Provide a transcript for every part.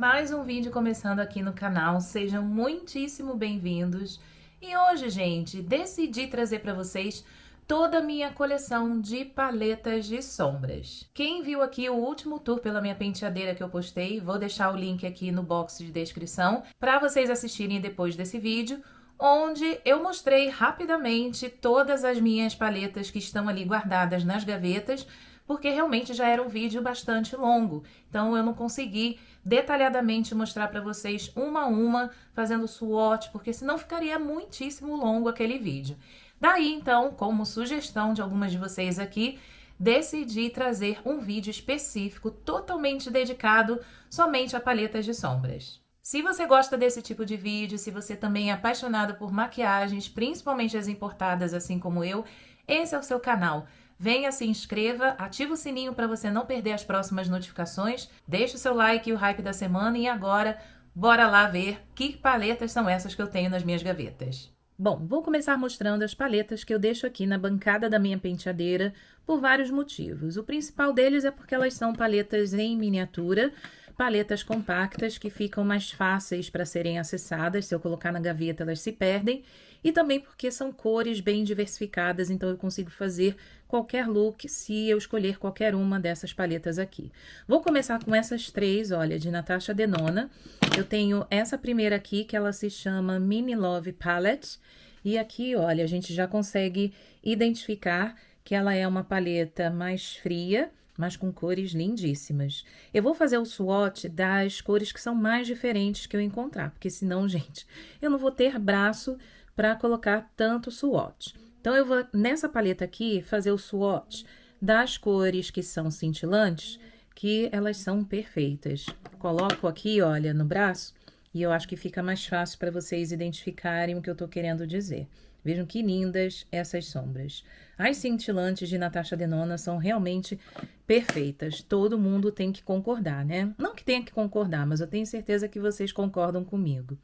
Mais um vídeo começando aqui no canal, sejam muitíssimo bem-vindos. E hoje, gente, decidi trazer para vocês toda a minha coleção de paletas de sombras. Quem viu aqui o último tour pela minha penteadeira que eu postei, vou deixar o link aqui no box de descrição para vocês assistirem depois desse vídeo, onde eu mostrei rapidamente todas as minhas paletas que estão ali guardadas nas gavetas, porque realmente já era um vídeo bastante longo, então eu não consegui detalhadamente mostrar para vocês uma a uma, fazendo swatch, porque senão ficaria muitíssimo longo aquele vídeo. Daí, então, como sugestão de algumas de vocês aqui, decidi trazer um vídeo específico, totalmente dedicado somente a paletas de sombras. Se você gosta desse tipo de vídeo, se você também é apaixonado por maquiagens, principalmente as importadas, assim como eu, esse é o seu canal. Venha, se inscreva, ativa o sininho para você não perder as próximas notificações, deixa o seu like e o hype da semana e agora, bora lá ver que paletas são essas que eu tenho nas minhas gavetas. Bom, vou começar mostrando as paletas que eu deixo aqui na bancada da minha penteadeira por vários motivos. O principal deles é porque elas são paletas em miniatura, paletas compactas que ficam mais fáceis para serem acessadas. Se eu colocar na gaveta, elas se perdem. E também porque são cores bem diversificadas, então eu consigo fazer qualquer look se eu escolher qualquer uma dessas paletas aqui. Vou começar com essas três, olha, de Natasha Denona. Eu tenho essa primeira aqui, que ela se chama Mini Love Palette. E aqui, olha, a gente já consegue identificar que ela é uma paleta mais fria, mas com cores lindíssimas. Eu vou fazer o swatch das cores que são mais diferentes que eu encontrar, porque senão, gente, eu não vou ter braço para colocar tanto swatch. Então, eu vou, nessa paleta aqui, fazer o swatch das cores que são cintilantes, que elas são perfeitas. Coloco aqui, olha, no braço, e eu acho que fica mais fácil para vocês identificarem o que eu tô querendo dizer. Vejam que lindas essas sombras. As cintilantes de Natasha Denona são realmente perfeitas. Todo mundo tem que concordar, né? Não que tenha que concordar, mas eu tenho certeza que vocês concordam comigo.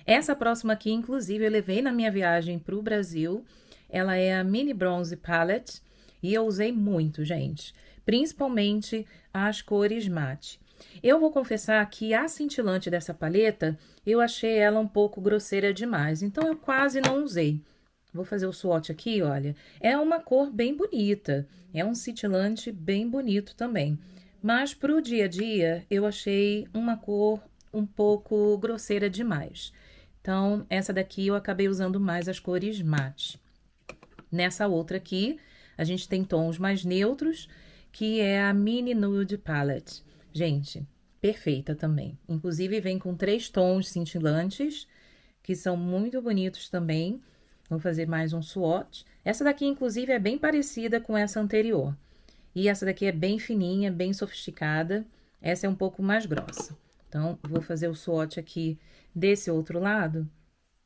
Essa próxima aqui, inclusive, eu levei na minha viagem para o Brasil. Ela é a Mini Bronze Palette e eu usei muito, gente. Principalmente as cores mate. Eu vou confessar que a cintilante dessa paleta, eu achei ela um pouco grosseira demais, então eu quase não usei. Vou fazer o swatch aqui, olha. É uma cor bem bonita. É um cintilante bem bonito também. Mas pro dia a dia, eu achei uma cor um pouco grosseira demais. Então, essa daqui eu acabei usando mais as cores mate. Nessa outra aqui, a gente tem tons mais neutros, que é a Mini Nude Palette. Gente, perfeita também. Inclusive, vem com 3 tons cintilantes, que são muito bonitos também. Vou fazer mais um swatch. Essa daqui, inclusive, é bem parecida com essa anterior. E essa daqui é bem fininha, bem sofisticada. Essa é um pouco mais grossa. Então, vou fazer o swatch aqui desse outro lado,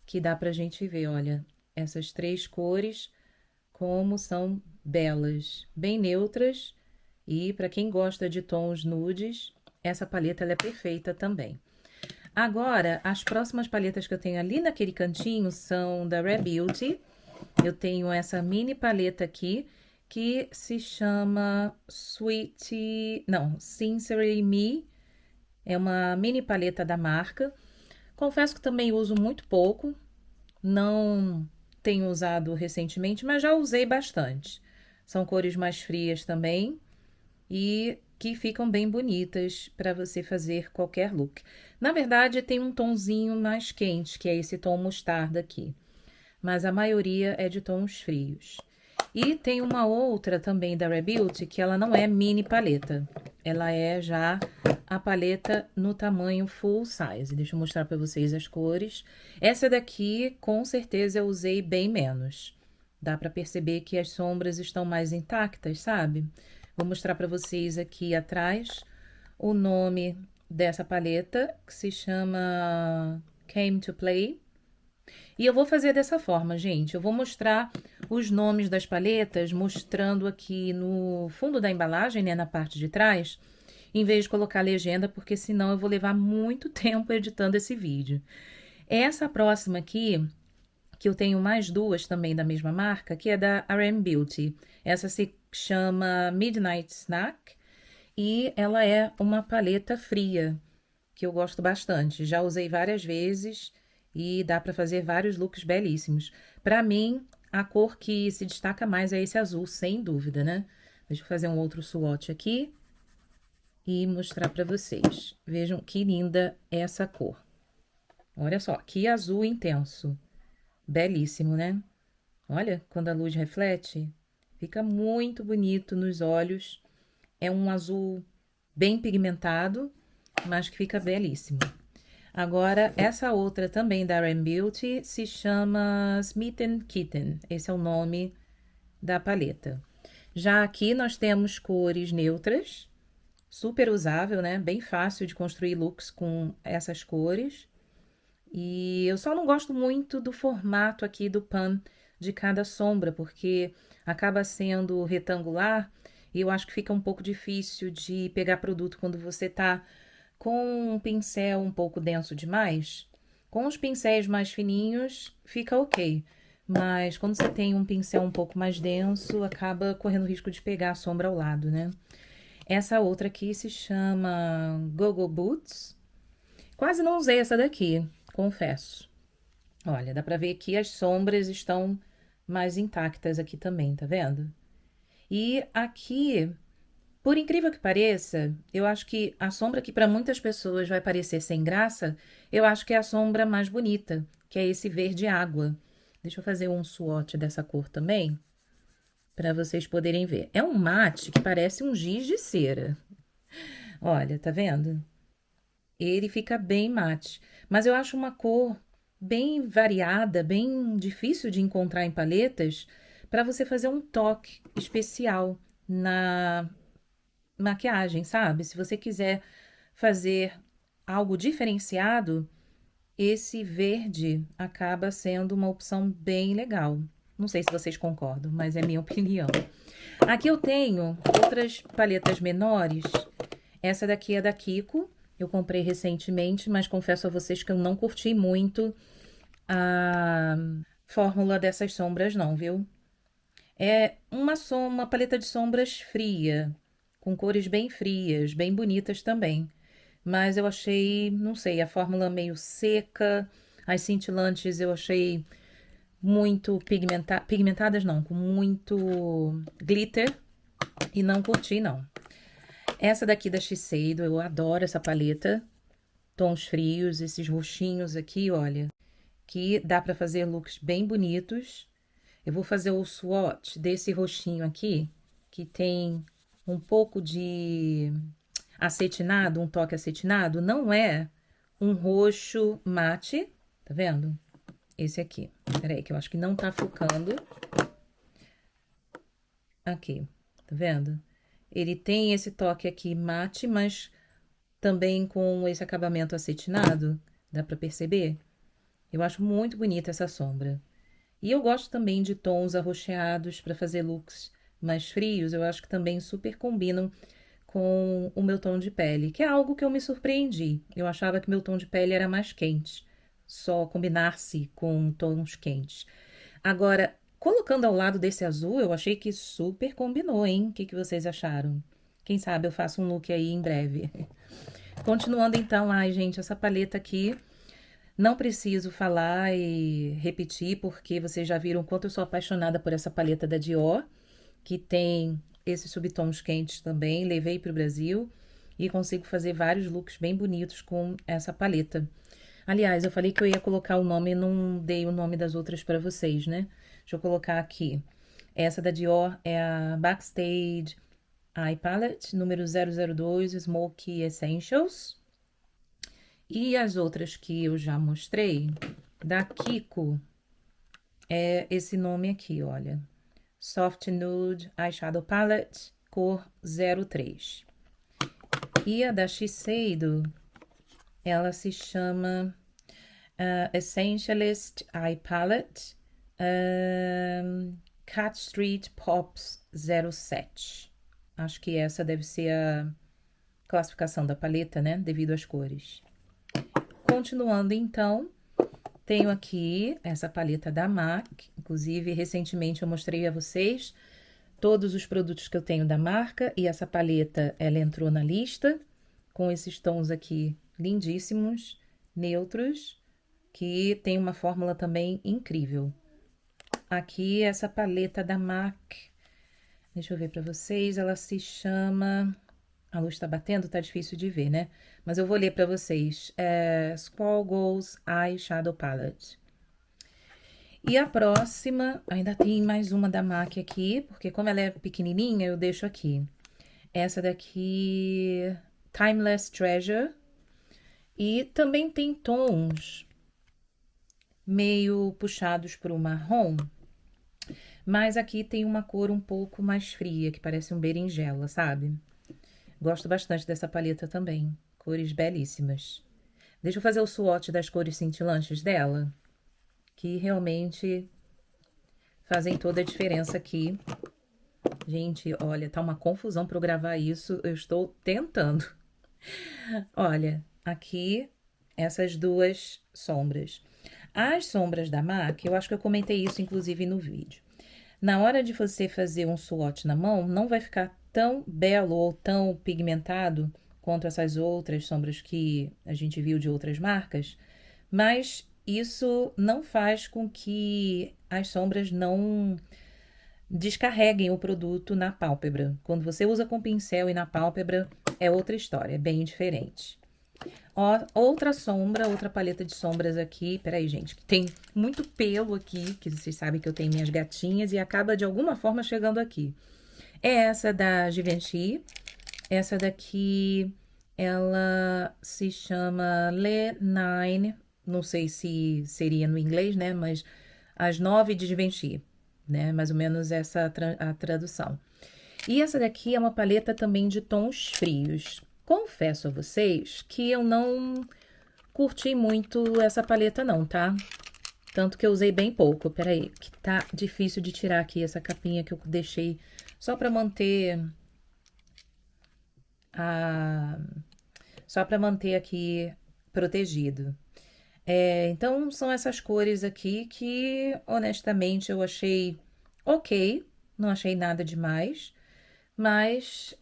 que dá pra gente ver, olha, essas 3 cores, como são belas. Bem neutras. E para quem gosta de tons nudes, essa paleta ela é perfeita também. Agora, as próximas paletas que eu tenho ali naquele cantinho são da Rare Beauty. Eu tenho essa mini paleta aqui, que se chama Sincerely Me. É uma mini paleta da marca. Confesso que também uso muito pouco. Não tenho usado recentemente, mas já usei bastante. São cores mais frias também e que ficam bem bonitas para você fazer qualquer look. Na verdade, tem um tonzinho mais quente, que é esse tom mostarda aqui, mas a maioria é de tons frios. E tem uma outra também da Rare Beauty, que ela não é mini paleta, ela é já a paleta no tamanho full size. Deixa eu mostrar para vocês as cores. Essa daqui, com certeza, eu usei bem menos. Dá para perceber que as sombras estão mais intactas, sabe? Vou mostrar para vocês aqui atrás o nome dessa paleta, que se chama Came to Play. E eu vou fazer dessa forma, gente. Eu vou mostrar os nomes das paletas, mostrando aqui no fundo da embalagem, né, na parte de trás, em vez de colocar legenda, porque senão eu vou levar muito tempo editando esse vídeo. Essa próxima aqui, que eu tenho mais duas também da mesma marca, que é da RM Beauty. Essa se chama Midnight Snack e ela é uma paleta fria, que eu gosto bastante. Já usei várias vezes e dá para fazer vários looks belíssimos. Para mim, a cor que se destaca mais é esse azul, sem dúvida, né? Deixa eu fazer um outro swatch aqui e mostrar para vocês. Vejam que linda essa cor. Olha só, que azul intenso. Belíssimo, né? Olha, quando a luz reflete, fica muito bonito nos olhos. É um azul bem pigmentado, mas que fica belíssimo. Agora, essa outra também da Rare Beauty se chama Smitten Kitten. Esse é o nome da paleta. Já aqui nós temos cores neutras, super usável, né? Bem fácil de construir looks com essas cores. E eu só não gosto muito do formato aqui do pan de cada sombra, porque acaba sendo retangular e eu acho que fica um pouco difícil de pegar produto quando você tá com um pincel um pouco denso demais. Com os pincéis mais fininhos, fica ok. Mas quando você tem um pincel um pouco mais denso, acaba correndo o risco de pegar a sombra ao lado, né? Essa outra aqui se chama Gogo Boots. Quase não usei essa daqui, confesso. Olha, dá pra ver que as sombras estão mais intactas aqui também, tá vendo? E aqui, por incrível que pareça, eu acho que a sombra que para muitas pessoas vai parecer sem graça, eu acho que é a sombra mais bonita, que é esse verde água. Deixa eu fazer um swatch dessa cor também, para vocês poderem ver. É um mate que parece um giz de cera. Olha, tá vendo? Ele fica bem mate, mas eu acho uma cor bem variada, bem difícil de encontrar em paletas, para você fazer um toque especial na maquiagem, sabe? Se você quiser fazer algo diferenciado, esse verde acaba sendo uma opção bem legal. Não sei se vocês concordam, mas é minha opinião. Aqui eu tenho outras paletas menores. Essa daqui é da Kiko. Eu comprei recentemente, mas confesso a vocês que eu não curti muito a fórmula dessas sombras não, viu? É uma paleta de sombras fria, com cores bem frias, bem bonitas também. Mas eu achei, não sei, a fórmula meio seca, as cintilantes eu achei muito pigmentadas não, com muito glitter e não curti não. Essa daqui da Shiseido, eu adoro essa paleta, tons frios, esses roxinhos aqui, olha, que dá para fazer looks bem bonitos. Eu vou fazer o swatch desse roxinho aqui, que tem um pouco de acetinado, um toque acetinado. Não é um roxo mate, tá vendo? Esse aqui. Peraí, que eu acho que não tá focando. Aqui, tá vendo? Ele tem esse toque aqui mate, mas também com esse acabamento acetinado. Dá pra perceber? Eu acho muito bonita essa sombra. E eu gosto também de tons arroxeados para fazer looks mais frios. Eu acho que também super combinam com o meu tom de pele, que é algo que eu me surpreendi. Eu achava que meu tom de pele era mais quente, só combinar-se com tons quentes. Agora, colocando ao lado desse azul, eu achei que super combinou, hein? O que que vocês acharam? Quem sabe eu faço um look aí em breve. Continuando então, ai gente, essa paleta aqui, não preciso falar e repetir, porque vocês já viram o quanto eu sou apaixonada por essa paleta da Dior, que tem esses subtons quentes também. Levei para o Brasil e consigo fazer vários looks bem bonitos com essa paleta. Aliás, eu falei que eu ia colocar o nome e não dei o nome das outras para vocês, né? Deixa eu colocar aqui. Essa da Dior é a Backstage Eye Palette, número 002, Smoky Essentials. E as outras que eu já mostrei, da Kiko, é esse nome aqui, olha. Soft Nude Eyeshadow Palette, cor 03. E a da Shiseido, ela se chama Essentialist Eye Palette, Cat Street Pops 07. Acho que essa deve ser a classificação da paleta, né? Devido às cores. Continuando, então, tenho aqui essa paleta da MAC. Inclusive, recentemente eu mostrei a vocês todos os produtos que eu tenho da marca. E essa paleta, ela entrou na lista com esses tons aqui lindíssimos, neutros, que tem uma fórmula também incrível. Aqui, essa paleta da MAC, deixa eu ver pra vocês, ela se chama... A luz tá batendo, tá difícil de ver, né? Mas eu vou ler pra vocês. É Squall Goals Eyeshadow Palette. E a próxima, ainda tem mais uma da MAC aqui, porque como ela é pequenininha, eu deixo aqui. Essa daqui, Timeless Treasure. E também tem tons meio puxados para o marrom. Mas aqui tem uma cor um pouco mais fria, que parece um berinjela, sabe? Gosto bastante dessa paleta também. Cores belíssimas. Deixa eu fazer o swatch das cores cintilantes dela, que realmente fazem toda a diferença aqui. Gente, olha, tá uma confusão para eu gravar isso. Eu estou tentando. Olha, aqui essas duas sombras. As sombras da MAC, eu acho que eu comentei isso inclusive no vídeo. Na hora de você fazer um swatch na mão, não vai ficar tão belo ou tão pigmentado quanto essas outras sombras que a gente viu de outras marcas, mas isso não faz com que as sombras não descarreguem o produto na pálpebra. Quando você usa com pincel e na pálpebra, é outra história, é bem diferente. Ó, outra sombra, outra paleta de sombras aqui. Peraí, gente, que tem muito pelo aqui, que vocês sabem que eu tenho minhas gatinhas e acaba de alguma forma chegando aqui. É essa da Givenchy. Essa daqui, ela se chama Le Nine. Não sei se seria no inglês, né? Mas as 9 de Givenchy, né? Mais ou menos essa a tradução. E essa daqui é uma paleta também de tons frios. Confesso a vocês que eu não curti muito essa paleta não, tá? Tanto que eu usei bem pouco. Peraí, que tá difícil de tirar aqui essa capinha que eu deixei só pra manter só pra manter aqui protegido. Então, são essas cores aqui que, honestamente, eu achei ok. Não achei nada demais. Mas,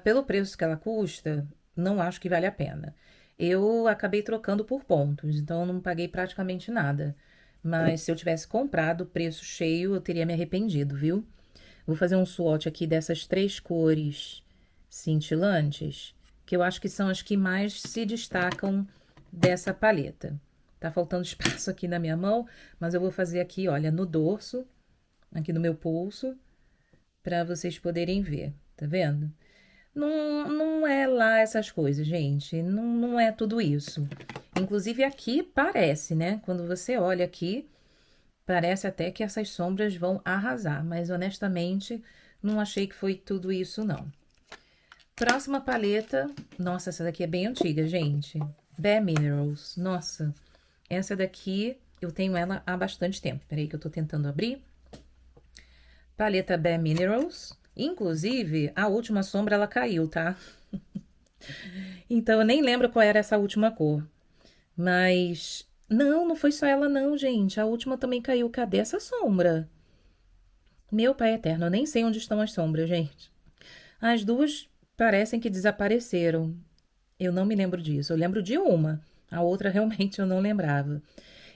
pelo preço que ela custa, não acho que vale a pena. Eu acabei trocando por pontos, então não paguei praticamente nada. Mas se eu tivesse comprado preço cheio, eu teria me arrependido, viu? Vou fazer um swatch aqui dessas 3 cores cintilantes, que eu acho que são as que mais se destacam dessa paleta. Tá faltando espaço aqui na minha mão, mas eu vou fazer aqui, olha, no dorso, aqui no meu pulso, para vocês poderem ver, tá vendo? Não é lá essas coisas, gente, não é tudo isso. Inclusive aqui parece, né? Quando você olha aqui, parece até que essas sombras vão arrasar, mas honestamente não achei que foi tudo isso, não. Próxima paleta, nossa, essa daqui é bem antiga, gente. Bare Minerals, nossa, essa daqui eu tenho ela há bastante tempo. Peraí que eu tô tentando abrir. Paleta Bare Minerals. Inclusive, a última sombra, ela caiu, tá? Então, eu nem lembro qual era essa última cor. Mas, não foi só ela não, gente. A última também caiu. Cadê essa sombra? Meu pai eterno, eu nem sei onde estão as sombras, gente. As duas parecem que desapareceram. Eu não me lembro disso. Eu lembro de uma. A outra, realmente, eu não lembrava.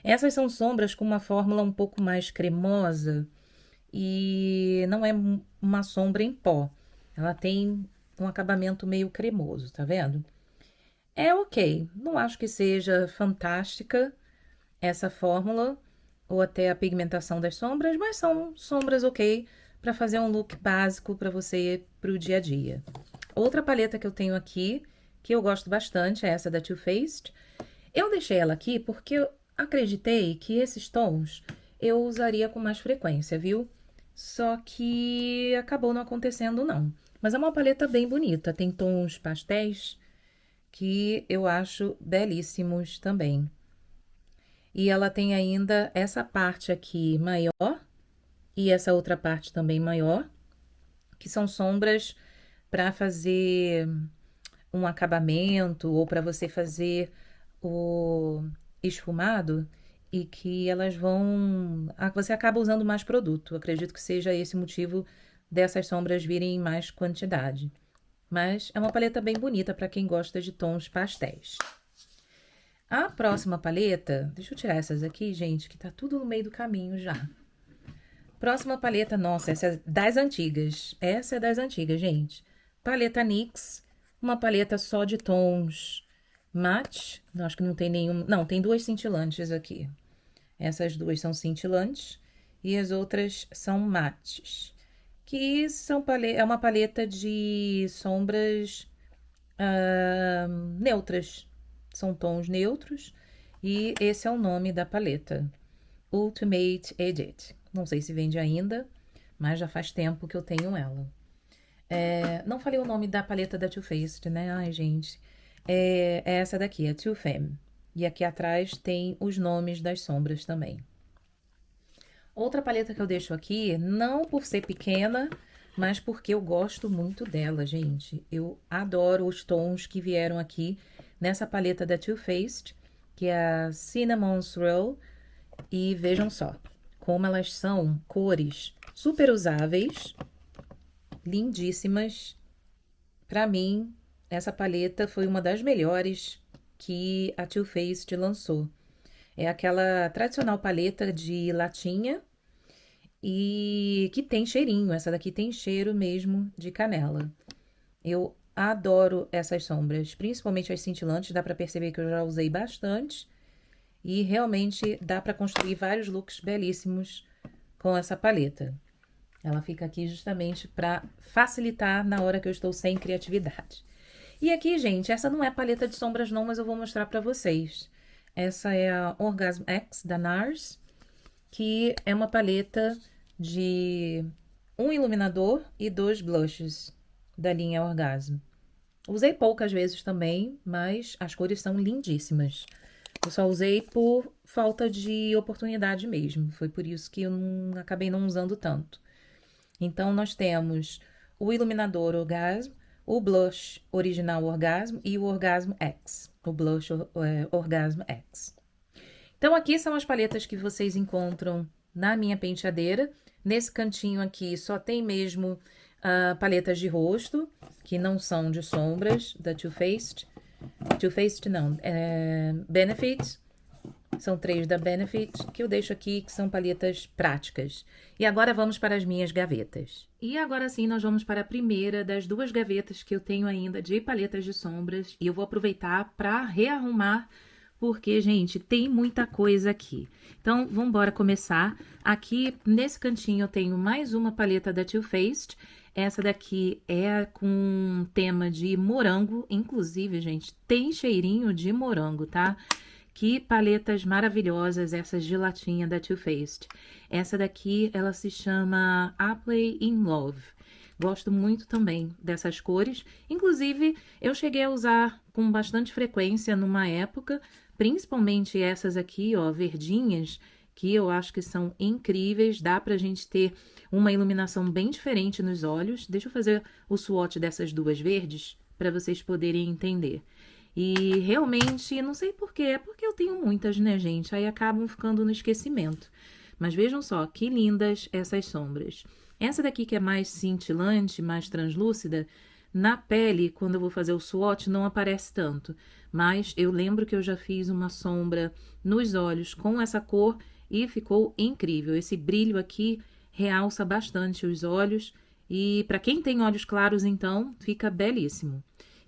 Essas são sombras com uma fórmula um pouco mais cremosa. E não é uma sombra em pó. Ela tem um acabamento meio cremoso, tá vendo? É ok. Não acho que seja fantástica essa fórmula ou até a pigmentação das sombras, mas são sombras ok para fazer um look básico para você para o dia a dia. Outra paleta que eu tenho aqui, que eu gosto bastante, é essa da Too Faced. Eu deixei ela aqui porque eu acreditei que esses tons eu usaria com mais frequência, viu? Só que acabou não acontecendo, não. Mas é uma paleta bem bonita, tem tons pastéis que eu acho belíssimos também. E ela tem ainda essa parte aqui maior e essa outra parte também maior, que são sombras para fazer um acabamento ou para você fazer o esfumado e que elas vão... Você acaba usando mais produto. Eu acredito que seja esse o motivo dessas sombras virem em mais quantidade. Mas é uma paleta bem bonita para quem gosta de tons pastéis. A próxima paleta, deixa eu tirar essas aqui, gente, que tá tudo no meio do caminho já. Próxima paleta, nossa, essa é das antigas. Essa é das antigas, gente. Paleta NYX, uma paleta só de tons mate. Acho que não tem nenhum. Não, tem duas cintilantes aqui. Essas duas são cintilantes e as outras são mates. Que são é uma paleta de sombras neutras. São tons neutros e esse é o nome da paleta. Ultimate Edit. Não sei se vende ainda, mas já faz tempo que eu tenho ela. Não falei o nome da paleta da Too Faced, né? Ai, gente. É essa daqui, a Too Femme. E aqui atrás tem os nomes das sombras também. Outra paleta que eu deixo aqui, não por ser pequena, mas porque eu gosto muito dela, gente. Eu adoro os tons que vieram aqui nessa paleta da Too Faced, que é a Cinnamon Swirl. E vejam só, como elas são cores super usáveis, lindíssimas. Para mim, essa paleta foi uma das melhores que a Too Faced lançou. É aquela tradicional paleta de latinha e que tem cheirinho. Essa daqui tem cheiro mesmo de canela. Eu adoro essas sombras, principalmente as cintilantes. Dá para perceber que eu já usei bastante. E realmente dá para construir vários looks belíssimos com essa paleta. Ela fica aqui justamente para facilitar na hora que eu estou sem criatividade. E aqui, gente, essa não é paleta de sombras não, mas eu vou mostrar para vocês. Essa é a Orgasm X da NARS, que é uma paleta de um iluminador e 2 blushes da linha Orgasm. Usei poucas vezes também, mas as cores são lindíssimas. Eu só usei por falta de oportunidade mesmo. Foi por isso que eu acabei não usando tanto. Então, nós temos o iluminador Orgasm, o blush original Orgasm e o Orgasm X. O blush Orgasm X. Então, aqui são as paletas que vocês encontram na minha penteadeira. Nesse cantinho aqui só tem mesmo paletas de rosto, que não são de sombras, da Too Faced. Too Faced não, Benefit, são 3 da Benefit, que eu deixo aqui, que são paletas práticas. E agora vamos para as minhas gavetas. E agora sim, nós vamos para a primeira das 2 gavetas que eu tenho ainda de paletas de sombras. E eu vou aproveitar para rearrumar, porque, gente, tem muita coisa aqui. Então, vamos embora começar. Aqui, nesse cantinho, eu tenho mais uma paleta da Too Faced. Essa daqui é com tema de morango, inclusive, gente, tem cheirinho de morango, tá? Que paletas maravilhosas essas de latinha da Too Faced. Essa daqui, ela se chama Apple in Love. Gosto muito também dessas cores. Inclusive, eu cheguei a usar com bastante frequência numa época, principalmente essas aqui, ó, verdinhas, que eu acho que são incríveis. Dá pra gente ter uma iluminação bem diferente nos olhos. Deixa eu fazer o swatch dessas 2 verdes para vocês poderem entender. E realmente, não sei porquê, é porque eu tenho muitas, né, gente? Aí acabam ficando no esquecimento. Mas vejam só, que lindas essas sombras. Essa daqui que é mais cintilante, mais translúcida, na pele, quando eu vou fazer o swatch, não aparece tanto. Mas eu lembro que eu já fiz uma sombra nos olhos com essa cor e ficou incrível. Esse brilho aqui realça bastante os olhos e para quem tem olhos claros, então, fica belíssimo.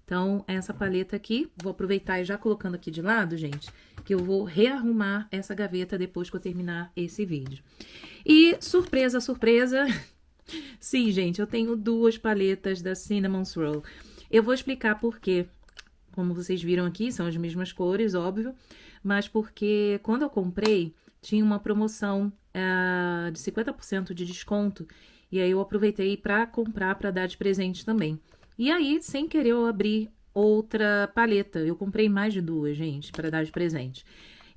Então, essa paleta aqui, vou aproveitar e já colocando aqui de lado, gente, que eu vou rearrumar essa gaveta depois que eu terminar esse vídeo. E, surpresa, surpresa, sim, gente, eu tenho 2 paletas da Cinnamon Swirl. Eu vou explicar por quê. Como vocês viram aqui, são as mesmas cores, óbvio, mas porque quando eu comprei, tinha uma promoção de 50% de desconto, e aí eu aproveitei para comprar para dar de presente também. E aí, sem querer, eu abri outra paleta. Eu comprei mais de 2, gente, para dar de presente.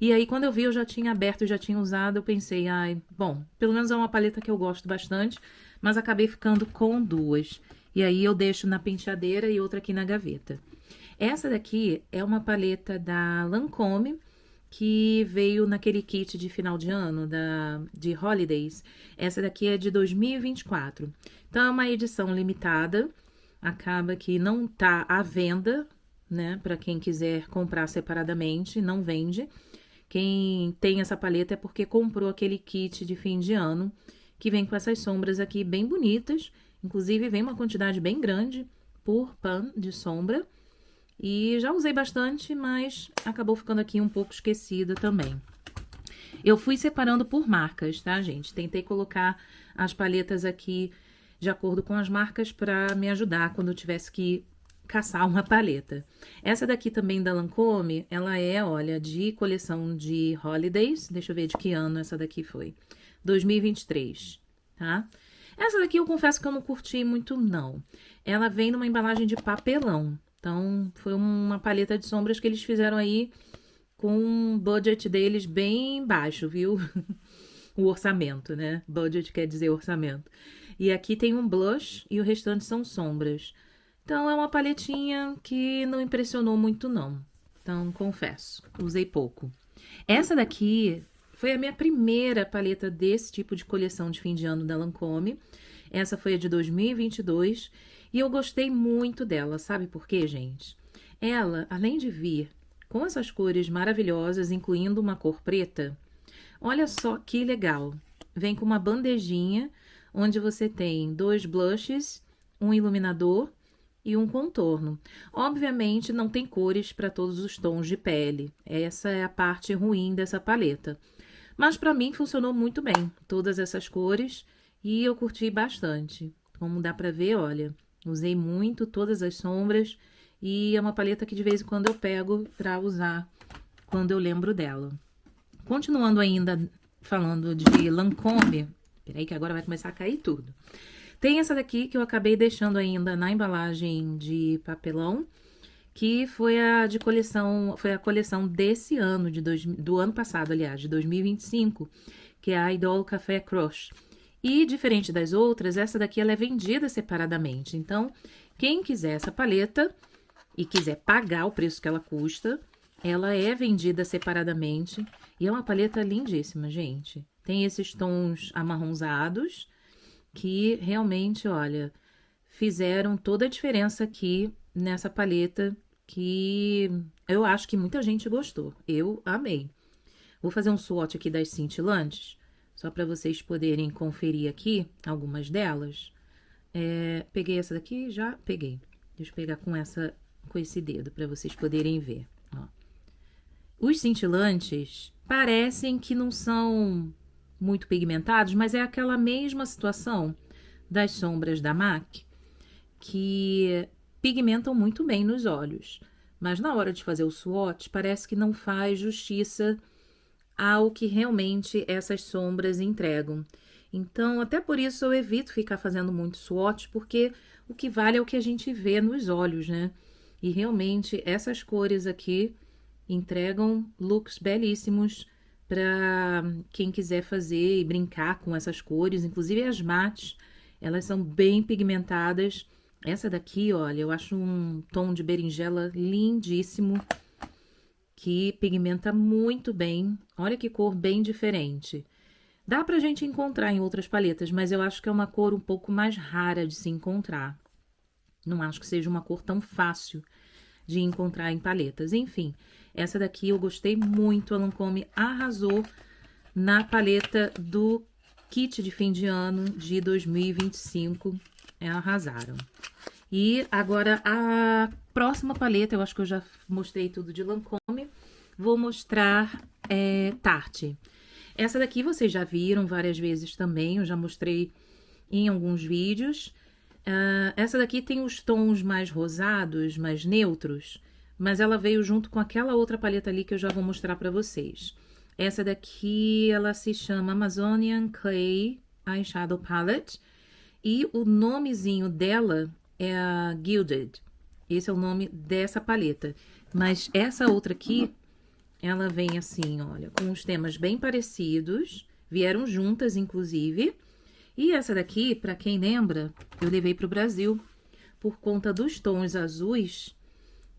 E aí, quando eu vi, eu já tinha aberto, já tinha usado, eu pensei, ai, bom, pelo menos é uma paleta que eu gosto bastante, mas acabei ficando com 2. E aí, eu deixo na penteadeira e outra aqui na gaveta. Essa daqui é uma paleta da Lancôme, que veio naquele kit de final de ano, de Holidays. Essa daqui é de 2024. Então, é uma edição limitada. Acaba que não tá à venda né? Para quem quiser comprar separadamente, não vende. Quem tem essa paleta é porque comprou aquele kit de fim de ano, que vem com essas sombras aqui bem bonitas. Inclusive, vem uma quantidade bem grande por pan de sombra. E já usei bastante, mas acabou ficando aqui um pouco esquecida também. Eu fui separando por marcas, tá, gente? Tentei colocar as paletas aqui de acordo com as marcas para me ajudar quando eu tivesse que caçar uma paleta. Essa daqui também da Lancôme, ela é, olha, de coleção de Holidays. Deixa eu ver de que ano essa daqui foi. 2023, tá? Essa daqui eu confesso que eu não curti muito, não. Ela vem numa embalagem de papelão. Então, foi uma paleta de sombras que eles fizeram aí com um budget deles bem baixo, viu? O orçamento, né? Budget quer dizer orçamento. E aqui tem um blush e o restante são sombras. Então, é uma paletinha que não impressionou muito, não. Então, confesso, usei pouco. Essa daqui foi a minha primeira paleta desse tipo de coleção de fim de ano da Lancôme. Essa foi a de 2022 e eu gostei muito dela. Sabe por quê, gente? Ela, além de vir com essas cores maravilhosas, incluindo uma cor preta, olha só que legal. Vem com uma bandejinha onde você tem 2 blushes, um iluminador e um contorno. Obviamente, não tem cores para todos os tons de pele. Essa é a parte ruim dessa paleta. Mas para mim funcionou muito bem, todas essas cores, e eu curti bastante. Como dá para ver, olha, usei muito todas as sombras e é uma paleta que de vez em quando eu pego para usar quando eu lembro dela. Continuando ainda falando de Lancôme, peraí que agora vai começar a cair tudo. Tem essa daqui que eu acabei deixando ainda na embalagem de papelão, que foi a de coleção, foi a coleção desse ano, do ano passado, aliás, de 2025, que é a Idol Café Crush. E, diferente das outras, essa daqui ela é vendida separadamente. Então, quem quiser essa paleta e quiser pagar o preço que ela custa, ela é vendida separadamente. E é uma paleta lindíssima, gente. Tem esses tons amarronzados que realmente, olha, fizeram toda a diferença aqui nessa paleta, que eu acho que muita gente gostou. Eu amei. Vou fazer um swatch aqui das cintilantes, só para vocês poderem conferir aqui algumas delas. Peguei essa daqui? Já peguei. Deixa eu pegar com esse dedo para vocês poderem ver. Ó. Os cintilantes parecem que não são muito pigmentados, mas é aquela mesma situação das sombras da MAC, que pigmentam muito bem nos olhos. Mas na hora de fazer o swatch, parece que não faz justiça ao que realmente essas sombras entregam. Então, até por isso eu evito ficar fazendo muito swatch, porque o que vale é o que a gente vê nos olhos, né? E realmente essas cores aqui entregam looks belíssimos para quem quiser fazer e brincar com essas cores. Inclusive as mates, elas são bem pigmentadas. Essa daqui, olha, eu acho um tom de berinjela lindíssimo, que pigmenta muito bem. Olha que cor bem diferente. Dá pra gente encontrar em outras paletas, mas eu acho que é uma cor um pouco mais rara de se encontrar. Não acho que seja uma cor tão fácil de encontrar em paletas. Enfim, essa daqui eu gostei muito. A Lancôme arrasou na paleta do kit de fim de ano de 2025. Arrasaram. E agora a próxima paleta, eu acho que eu já mostrei tudo de Lancôme. Vou mostrar Tarte. Essa daqui vocês já viram várias vezes também, eu já mostrei em alguns vídeos. Essa daqui tem os tons mais rosados, mais neutros, mas ela veio junto com aquela outra paleta ali que eu já vou mostrar pra vocês. Essa daqui, ela se chama Amazonian Clay Eyeshadow Palette e o nomezinho dela é a Gilded. Esse é o nome dessa paleta, mas essa outra aqui, ela vem assim, olha, com os temas bem parecidos, vieram juntas, inclusive. E essa daqui, para quem lembra, eu levei para o Brasil por conta dos tons azuis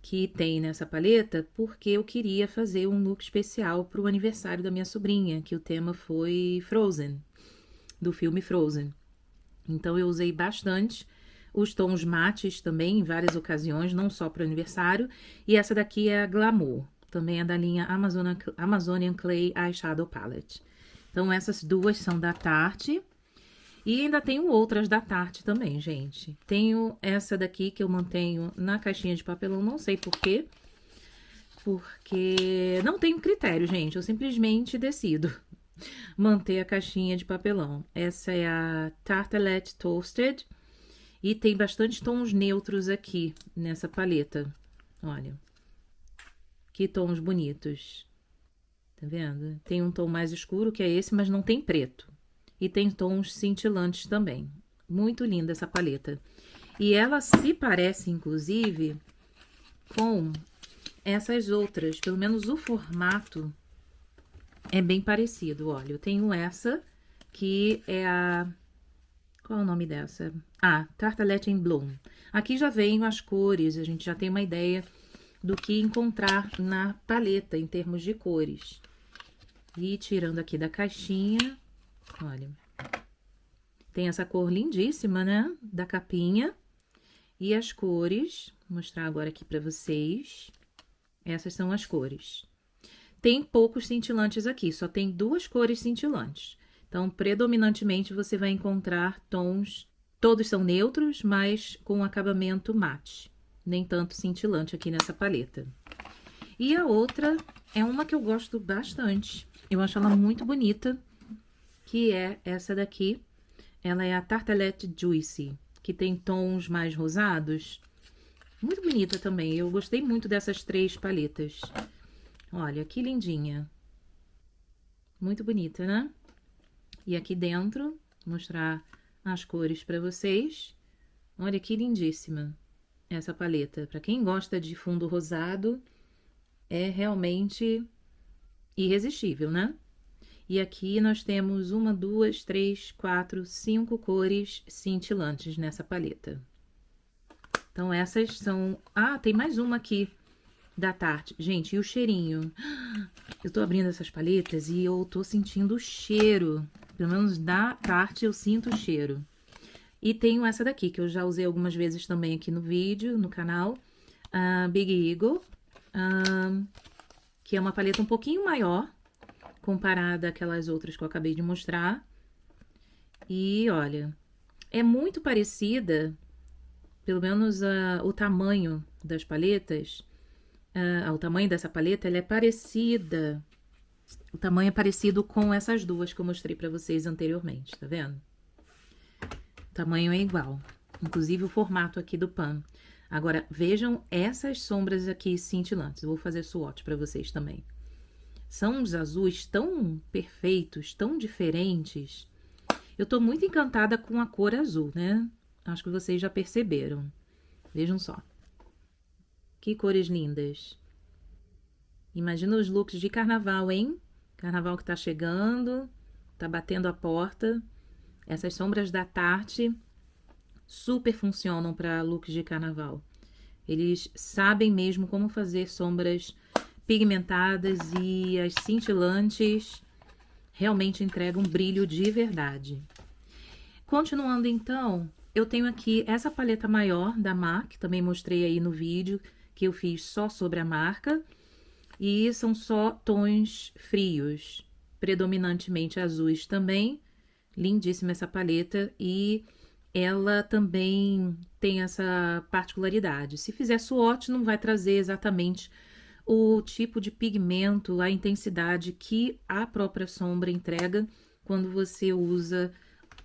que tem nessa paleta, porque eu queria fazer um look especial para o aniversário da minha sobrinha, que o tema foi Frozen, do filme Frozen. Então, eu usei bastante os tons mates também, em várias ocasiões, não só para o aniversário. E essa daqui é a Glamour, também é da linha Amazonian Clay Eyeshadow Palette. Então, essas duas são da Tarte. E ainda tenho outras da Tarte também, gente. Tenho essa daqui que eu mantenho na caixinha de papelão, não sei por quê. Porque não tenho critério, gente. Eu simplesmente decido manter a caixinha de papelão. Essa é a Tartelette Toasted. E tem bastante tons neutros aqui nessa paleta. Olha. Que tons bonitos. Tá vendo? Tem um tom mais escuro, que é esse, mas não tem preto. E tem tons cintilantes também. Muito linda essa paleta. E ela se parece, inclusive, com essas outras. Pelo menos o formato é bem parecido. Olha, eu tenho essa, que é a... Qual é o nome dessa? Ah, Tartelette in Bloom. Aqui já vem as cores, a gente já tem uma ideia do que encontrar na paleta, em termos de cores. E tirando aqui da caixinha... Olha, tem essa cor lindíssima, né? Da capinha. E as cores, vou mostrar agora aqui pra vocês. Essas são as cores. Tem poucos cintilantes aqui, só tem duas cores cintilantes. Então, predominantemente, você vai encontrar tons... Todos são neutros, mas com acabamento mate. Nem tanto cintilante aqui nessa paleta. E a outra é uma que eu gosto bastante. Eu acho ela muito bonita. Que é essa daqui. Ela é a Tartelette Juicy, que tem tons mais rosados. Muito bonita também. Eu gostei muito dessas três paletas. Olha, que lindinha. Muito bonita, né? E aqui dentro, vou mostrar as cores para vocês. Olha que lindíssima essa paleta. Para quem gosta de fundo rosado, é realmente irresistível, né? E aqui nós temos 1, 2, 3, 4, 5 cores cintilantes nessa paleta. Então, essas são... Ah, tem mais uma aqui da Tarte. Gente, e o cheirinho? Eu tô abrindo essas paletas e eu tô sentindo o cheiro. Pelo menos da Tarte eu sinto o cheiro. E tenho essa daqui, que eu já usei algumas vezes também aqui no vídeo, no canal. A Big Eagle. Que é uma paleta um pouquinho maior, comparada àquelas outras que eu acabei de mostrar. E, olha, é muito parecida, pelo menos o tamanho das paletas, o tamanho dessa paleta, ela é parecida, o tamanho é parecido com essas duas que eu mostrei pra vocês anteriormente, tá vendo? O tamanho é igual, inclusive o formato aqui do pano. Agora, vejam essas sombras aqui cintilantes, eu vou fazer swatch pra vocês também. São uns azuis tão perfeitos, tão diferentes. Eu tô muito encantada com a cor azul, né? Acho que vocês já perceberam. Vejam só. Que cores lindas. Imagina os looks de carnaval, hein? Carnaval que tá chegando, tá batendo a porta. Essas sombras da Tarte super funcionam para looks de carnaval. Eles sabem mesmo como fazer sombras pigmentadas e as cintilantes realmente entregam um brilho de verdade. Continuando então, eu tenho aqui essa paleta maior da MAC, também mostrei aí no vídeo que eu fiz só sobre a marca. E são só tons frios, predominantemente azuis também. Lindíssima essa paleta e ela também tem essa particularidade. Se fizer swatch, não vai trazer exatamente o tipo de pigmento, a intensidade que a própria sombra entrega quando você usa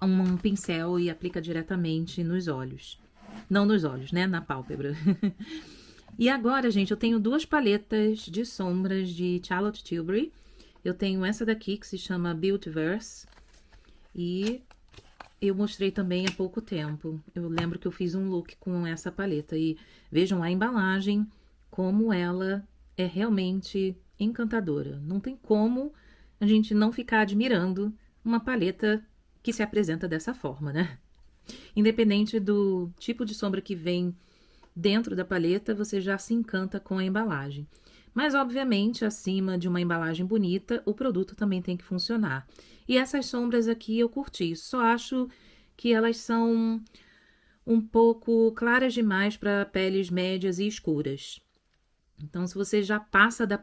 um pincel e aplica diretamente nos olhos. Não nos olhos, né? Na pálpebra. E agora, gente, eu tenho duas paletas de sombras de Charlotte Tilbury. Eu tenho essa daqui que se chama Beautyverse. E eu mostrei também há pouco tempo. Eu lembro que eu fiz um look com essa paleta. E vejam a embalagem, como ela é realmente encantadora. Não tem como a gente não ficar admirando uma paleta que se apresenta dessa forma, né? Independente do tipo de sombra que vem dentro da paleta, você já se encanta com a embalagem. Mas, obviamente, acima de uma embalagem bonita, o produto também tem que funcionar. E essas sombras aqui eu curti. Só acho que elas são um pouco claras demais para peles médias e escuras. Então, se você já passa da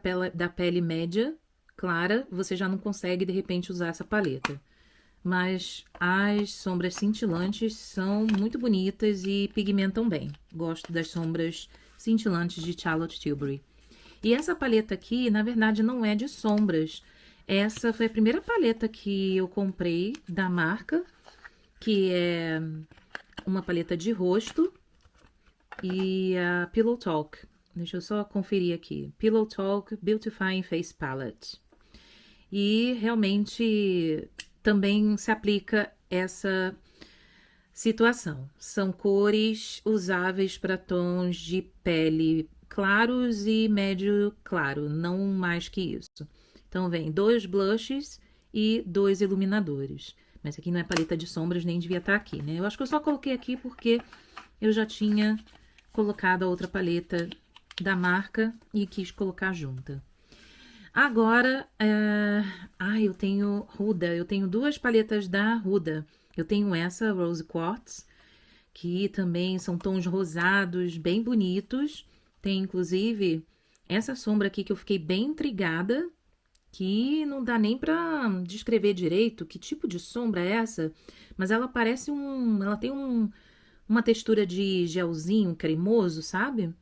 pele média clara, você já não consegue, de repente, usar essa paleta. Mas as sombras cintilantes são muito bonitas e pigmentam bem. Gosto das sombras cintilantes de Charlotte Tilbury. E essa paleta aqui, na verdade, não é de sombras. Essa foi a primeira paleta que eu comprei da marca, que é uma paleta de rosto e a Pillow Talk. Deixa eu só conferir aqui. Pillow Talk Beautifying Face Palette. E realmente também se aplica essa situação. São cores usáveis para tons de pele claros e médio claro, não mais que isso. Então vem 2 blushes e 2 iluminadores. Mas aqui não é paleta de sombras, nem devia estar aqui, né? Eu acho que eu só coloquei aqui porque eu já tinha colocado a outra paleta da marca e quis colocar junta. Agora, eu tenho Huda, eu tenho 2 paletas da Huda. Eu tenho essa, Rose Quartz, que também são tons rosados, bem bonitos. Tem, inclusive, essa sombra aqui que eu fiquei bem intrigada, que não dá nem pra descrever direito que tipo de sombra é essa, mas ela parece ela tem uma textura de gelzinho cremoso, sabe?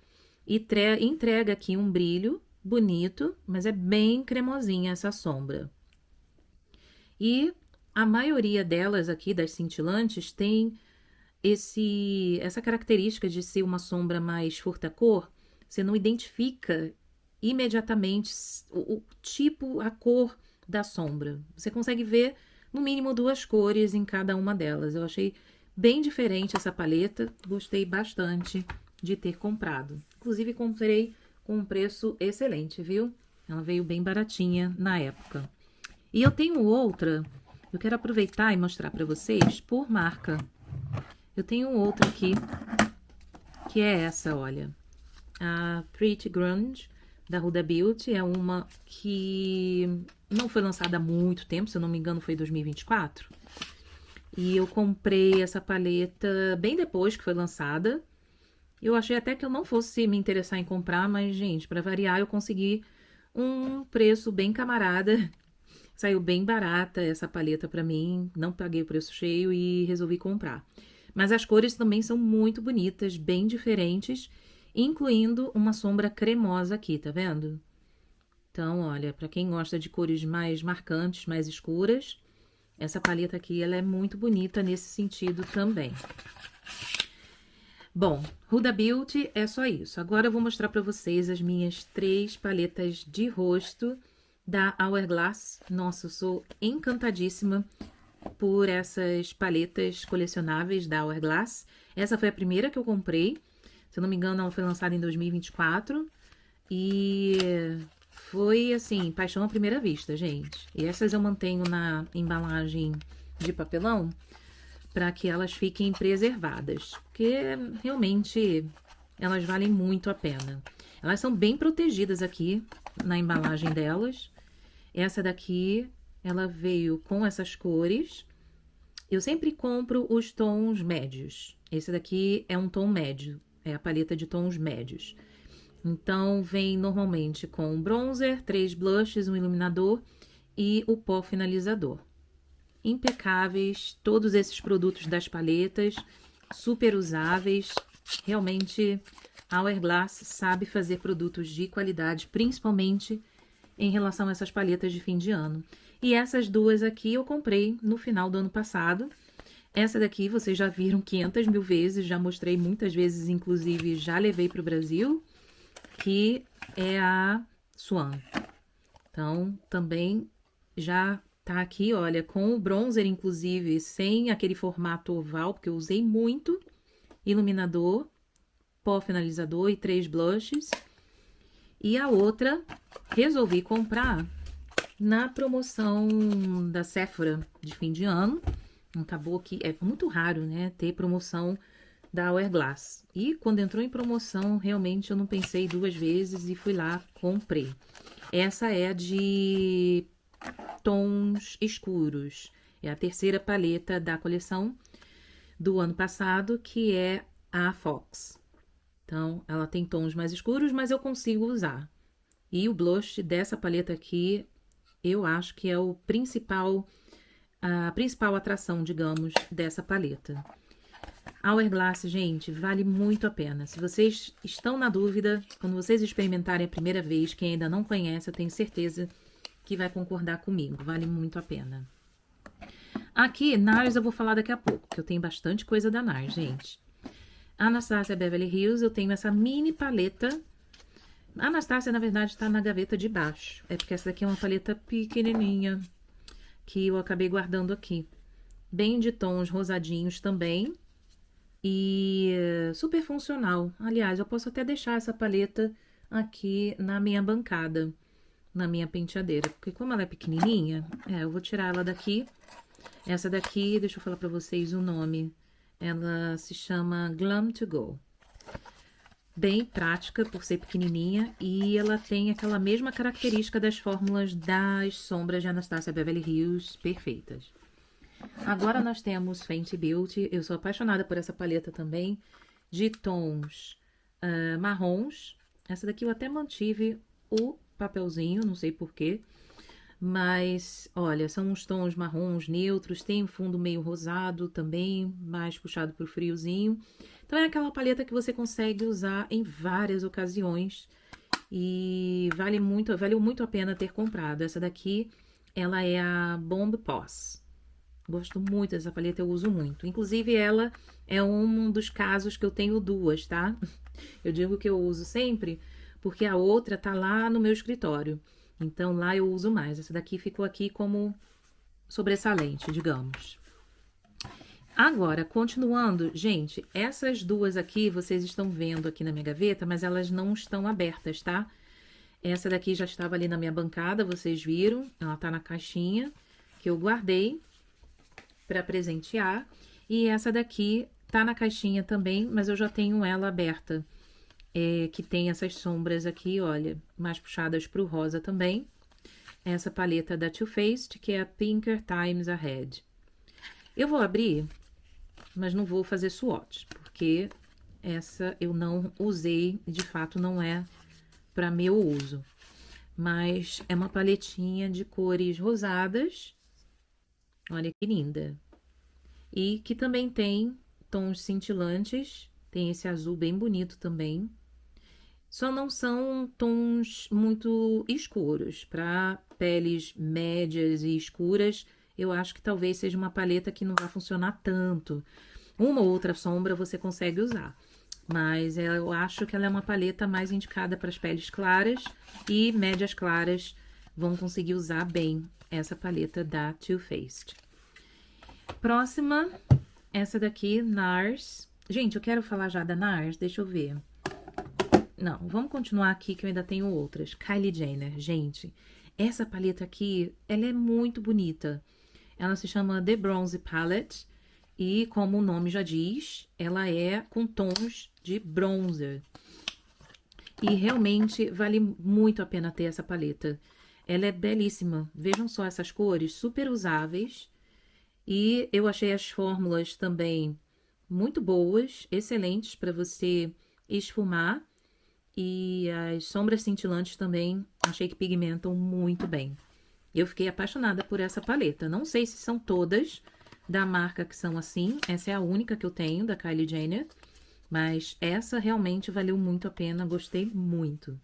E entrega aqui um brilho bonito, mas é bem cremosinha essa sombra. E a maioria delas aqui, das cintilantes, tem essa característica de ser uma sombra mais furta-cor. Você não identifica imediatamente o tipo, a cor da sombra. Você consegue ver, no mínimo, 2 cores em cada uma delas. Eu achei bem diferente essa paleta, gostei bastante de ter comprado. Inclusive, comprei com um preço excelente, viu? Ela veio bem baratinha na época. E eu tenho outra, eu quero aproveitar e mostrar para vocês por marca. Eu tenho outra aqui, que é essa, olha. A Pretty Grunge, da Huda Beauty. É uma que não foi lançada há muito tempo, se eu não me engano foi em 2024. E eu comprei essa paleta bem depois que foi lançada. Eu achei até que eu não fosse me interessar em comprar, mas, gente, para variar, eu consegui um preço bem camarada. Saiu bem barata essa paleta para mim, não paguei o preço cheio e resolvi comprar. Mas as cores também são muito bonitas, bem diferentes, incluindo uma sombra cremosa aqui, tá vendo? Então, olha, para quem gosta de cores mais marcantes, mais escuras, essa paleta aqui, ela é muito bonita nesse sentido também. Bom, Huda Beauty é só isso. Agora eu vou mostrar para vocês as minhas 3 paletas de rosto da Hourglass. Nossa, eu sou encantadíssima por essas paletas colecionáveis da Hourglass. Essa foi a primeira que eu comprei. Se eu não me engano, ela foi lançada em 2024. E foi, assim, paixão à primeira vista, gente. E essas eu mantenho na embalagem de papelão para que elas fiquem preservadas, porque realmente elas valem muito a pena. Elas são bem protegidas aqui na embalagem delas. Essa daqui, ela veio com essas cores. Eu sempre compro os tons médios. Esse daqui é um tom médio, é a paleta de tons médios. Então, vem normalmente com bronzer, 3 blushes, um iluminador e o pó finalizador. Impecáveis, todos esses produtos das paletas, super usáveis. Realmente, a Hourglass sabe fazer produtos de qualidade, principalmente em relação a essas paletas de fim de ano. E essas 2 aqui eu comprei no final do ano passado. Essa daqui vocês já viram 500 mil vezes, já mostrei muitas vezes, inclusive já levei para o Brasil, que é a Swan. Então, também já tá aqui, olha, com o bronzer, inclusive, sem aquele formato oval, porque eu usei muito. Iluminador, pó finalizador e 3 blushes. E a outra, resolvi comprar na promoção da Sephora de fim de ano. Acabou que é muito raro, né, ter promoção da Hourglass. E quando entrou em promoção, realmente eu não pensei 2 vezes e fui lá, comprei. Essa é a de tons escuros. É a terceira paleta da coleção. do ano passado, que é a Fox. Então, ela tem tons mais escuros, mas eu consigo usar. E o blush dessa paleta aqui, eu acho que é a principal atração, digamos, dessa paleta. Hourglass, gente, vale muito a pena. Se vocês estão na dúvida, quando vocês experimentarem a primeira vez, quem ainda não conhece, eu tenho certeza que vai concordar comigo. Vale muito a pena. Aqui, NARS eu vou falar daqui a pouco, porque eu tenho bastante coisa da NARS, gente. Anastasia Beverly Hills, eu tenho essa mini paleta. A Anastasia, na verdade, está na gaveta de baixo. É porque essa daqui é uma paleta pequenininha, que eu acabei guardando aqui. Bem de tons rosadinhos também. E super funcional. Aliás, eu posso até deixar essa paleta aqui na minha bancada, na minha penteadeira. Porque como ela é pequenininha, eu vou tirar ela daqui. Essa daqui, deixa eu falar pra vocês o nome. Ela se chama Glam to Go. Bem prática por ser pequenininha e ela tem aquela mesma característica das fórmulas das sombras de Anastasia Beverly Hills perfeitas. Agora nós temos Fenty Beauty. Eu sou apaixonada por essa paleta também, de tons marrons. Essa daqui eu até mantive o papelzinho, não sei porquê. Mas, olha, são uns tons marrons neutros, tem um fundo meio rosado também, mais puxado pro friozinho. Então, é aquela paleta que você consegue usar em várias ocasiões e valeu muito a pena ter comprado. Essa daqui, ela é a Bomb Pose. Gosto muito dessa paleta, eu uso muito. Inclusive, ela é um dos casos que eu tenho duas, tá? Eu digo que eu uso sempre, porque a outra tá lá no meu escritório. Então, lá eu uso mais. Essa daqui ficou aqui como sobressalente, digamos. Agora, continuando, gente, essas duas aqui, vocês estão vendo aqui na minha gaveta, mas elas não estão abertas, tá? Essa daqui já estava ali na minha bancada, vocês viram. Ela tá na caixinha que eu guardei para presentear. E essa daqui tá na caixinha também, mas eu já tenho ela aberta. Que tem essas sombras aqui, olha, mais puxadas pro rosa também. Essa paleta da Too Faced, que é a Pinker Times Ahead. Eu vou abrir, mas não vou fazer swatch, porque essa eu não usei, de fato não é para meu uso. Mas é uma paletinha de cores rosadas, olha que linda. E que também tem tons cintilantes, tem esse azul bem bonito também. Só não são tons muito escuros. Para peles médias e escuras, eu acho que talvez seja uma paleta que não vai funcionar tanto. Uma ou outra sombra você consegue usar. Mas eu acho que ela é uma paleta mais indicada para as peles claras e médias claras vão conseguir usar bem essa paleta da Too Faced. Próxima, essa daqui, NARS. Gente, eu quero falar já da NARS, deixa eu ver. Não, vamos continuar aqui que eu ainda tenho outras. Kylie Jenner, gente, essa paleta aqui, ela é muito bonita. Ela se chama The Bronze Palette e, como o nome já diz, ela é com tons de bronzer. E realmente vale muito a pena ter essa paleta. Ela é belíssima. Vejam só essas cores, super usáveis. E eu achei as fórmulas também muito boas, excelentes para você esfumar. E as sombras cintilantes também achei que pigmentam muito bem. Eu fiquei apaixonada por essa paleta. Não sei se são todas da marca que são assim. Essa é a única que eu tenho, da Kylie Jenner. Mas essa realmente valeu muito a pena. Gostei muito.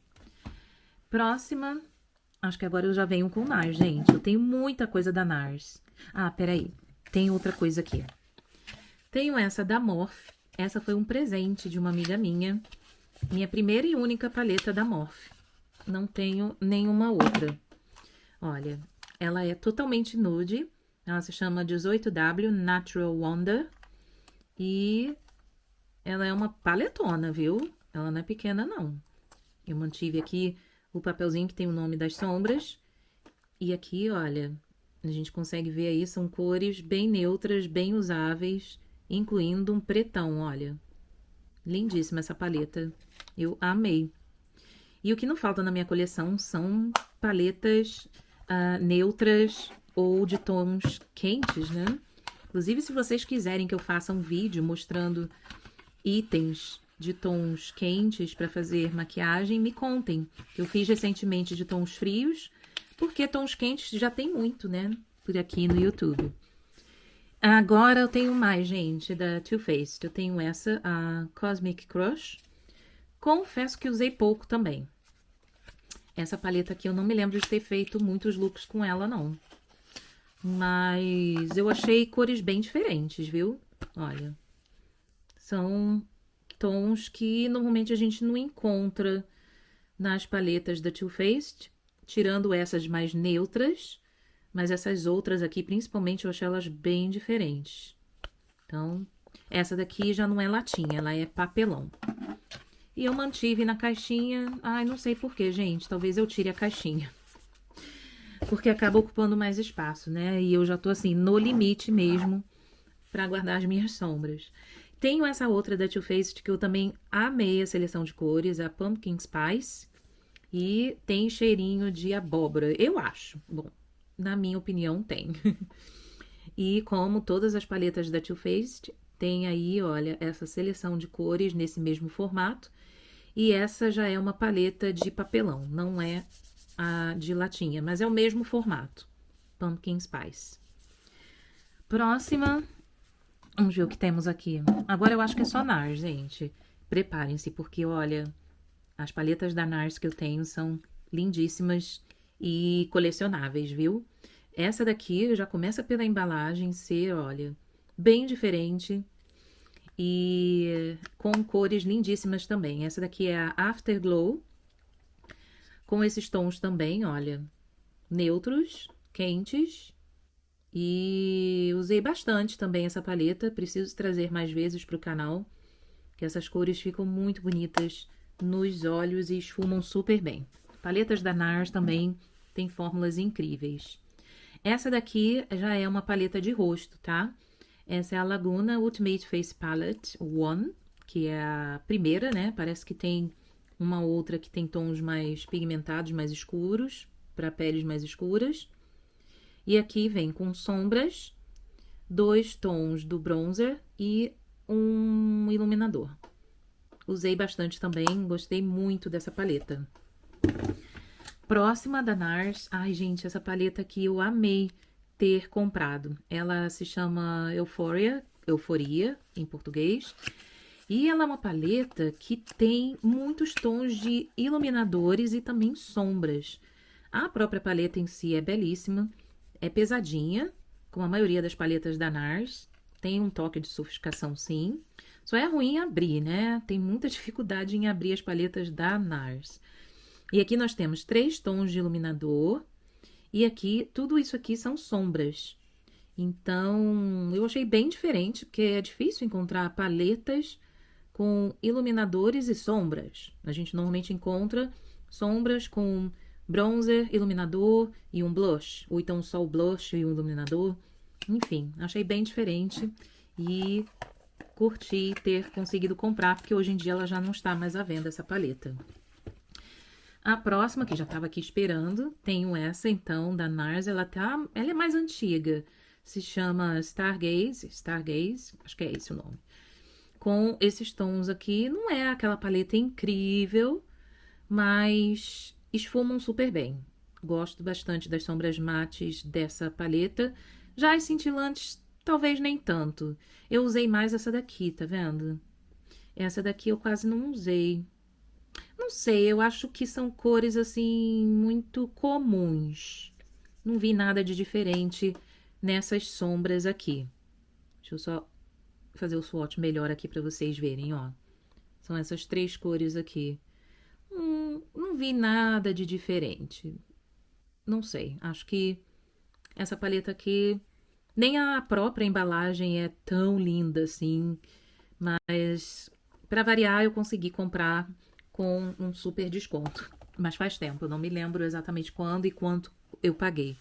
Próxima. Acho que agora eu já venho com NARS, gente. Eu tenho muita coisa da NARS. Ah, peraí. Tem outra coisa aqui. Tenho essa da Morphe. Essa foi um presente de uma amiga minha. Minha primeira e única paleta da Morphe. Não tenho nenhuma outra. Olha, ela é totalmente nude. Ela se chama 18W Natural Wonder. E ela é uma paletona, viu? Ela não é pequena, não. Eu mantive aqui o papelzinho que tem o nome das sombras. E aqui, olha, a gente consegue ver aí, são cores bem neutras, bem usáveis, incluindo um pretão, olha. Lindíssima essa paleta. Eu amei. E o que não falta na minha coleção são paletas neutras ou de tons quentes, né? Inclusive, se vocês quiserem que eu faça um vídeo mostrando itens de tons quentes para fazer maquiagem, me contem. Eu fiz recentemente de tons frios, porque tons quentes já tem muito, né? Por aqui no YouTube. Agora eu tenho mais, gente, da Too Faced. Eu tenho essa, a Cosmic Crush. Confesso que usei pouco também. Essa paleta aqui eu não me lembro de ter feito muitos looks com ela, não. Mas eu achei cores bem diferentes, viu? Olha, são tons que normalmente a gente não encontra nas paletas da Too Faced, tirando essas mais neutras. Mas essas outras aqui, principalmente, eu achei elas bem diferentes. Então, essa daqui já não é latinha, ela é papelão. E eu mantive na caixinha. Ai, não sei porquê, gente. Talvez eu tire a caixinha. Porque acaba ocupando mais espaço, né? E eu já tô assim, no limite mesmo, pra guardar as minhas sombras. Tenho essa outra da Too Faced que eu também amei a seleção de cores, a Pumpkin Spice. E tem cheirinho de abóbora, eu acho. Bom, na minha opinião, tem. E como todas as paletas da Too Faced, tem aí, olha, essa seleção de cores nesse mesmo formato. E essa já é uma paleta de papelão, não é a de latinha, mas é o mesmo formato. Pumpkin Spice. Próxima, vamos ver o que temos aqui. Agora eu acho que é só NARS, gente. Preparem-se, porque, olha, as paletas da NARS que eu tenho são lindíssimas e colecionáveis, viu? Essa daqui já começa pela embalagem ser, olha, bem diferente e com cores lindíssimas também. Essa daqui é a Afterglow, com esses tons também, olha, neutros, quentes. E usei bastante também essa paleta, preciso trazer mais vezes para o canal, que essas cores ficam muito bonitas nos olhos e esfumam super bem. Paletas da NARS também tem fórmulas incríveis. Essa daqui já é uma paleta de rosto, tá? Essa é a Laguna Ultimate Face Palette One, que é a primeira, né? Parece que tem uma outra que tem tons mais pigmentados, mais escuros, para peles mais escuras. E aqui vem com sombras, 2 tons do bronzer e um iluminador. Usei bastante também, gostei muito dessa paleta. Próxima da NARS. Ai, gente, essa paleta aqui eu amei ter comprado. Ela se chama Euforia, em português. E ela é uma paleta que tem muitos tons de iluminadores e também sombras. A própria paleta em si é belíssima, é pesadinha, como a maioria das paletas da NARS. Tem um toque de sofisticação, sim. Só é ruim em abrir, né? Tem muita dificuldade em abrir as paletas da NARS. E aqui nós temos 3 tons de iluminador. E aqui, tudo isso aqui são sombras. Então, eu achei bem diferente, porque é difícil encontrar paletas com iluminadores e sombras. A gente normalmente encontra sombras com bronzer, iluminador e um blush. Ou então só o blush e o iluminador. Enfim, achei bem diferente e curti ter conseguido comprar, porque hoje em dia ela já não está mais à venda, essa paleta. A próxima, que já estava aqui esperando, tenho essa, então, da NARS. Ela é mais antiga. Se chama Stargaze, acho que é esse o nome. Com esses tons aqui, não é aquela paleta incrível, mas esfumam super bem. Gosto bastante das sombras mates dessa paleta. Já as cintilantes, talvez nem tanto. Eu usei mais essa daqui, tá vendo? Essa daqui eu quase não usei. Não sei, eu acho que são cores, assim, muito comuns. Não vi nada de diferente nessas sombras aqui. Deixa eu só fazer o swatch melhor aqui pra vocês verem, ó. São essas 3 cores aqui. Não vi nada de diferente. Não sei, acho que essa paleta aqui, nem a própria embalagem é tão linda assim, mas pra variar eu consegui comprar com um super desconto. Mas faz tempo, eu não me lembro exatamente quando e quanto eu paguei.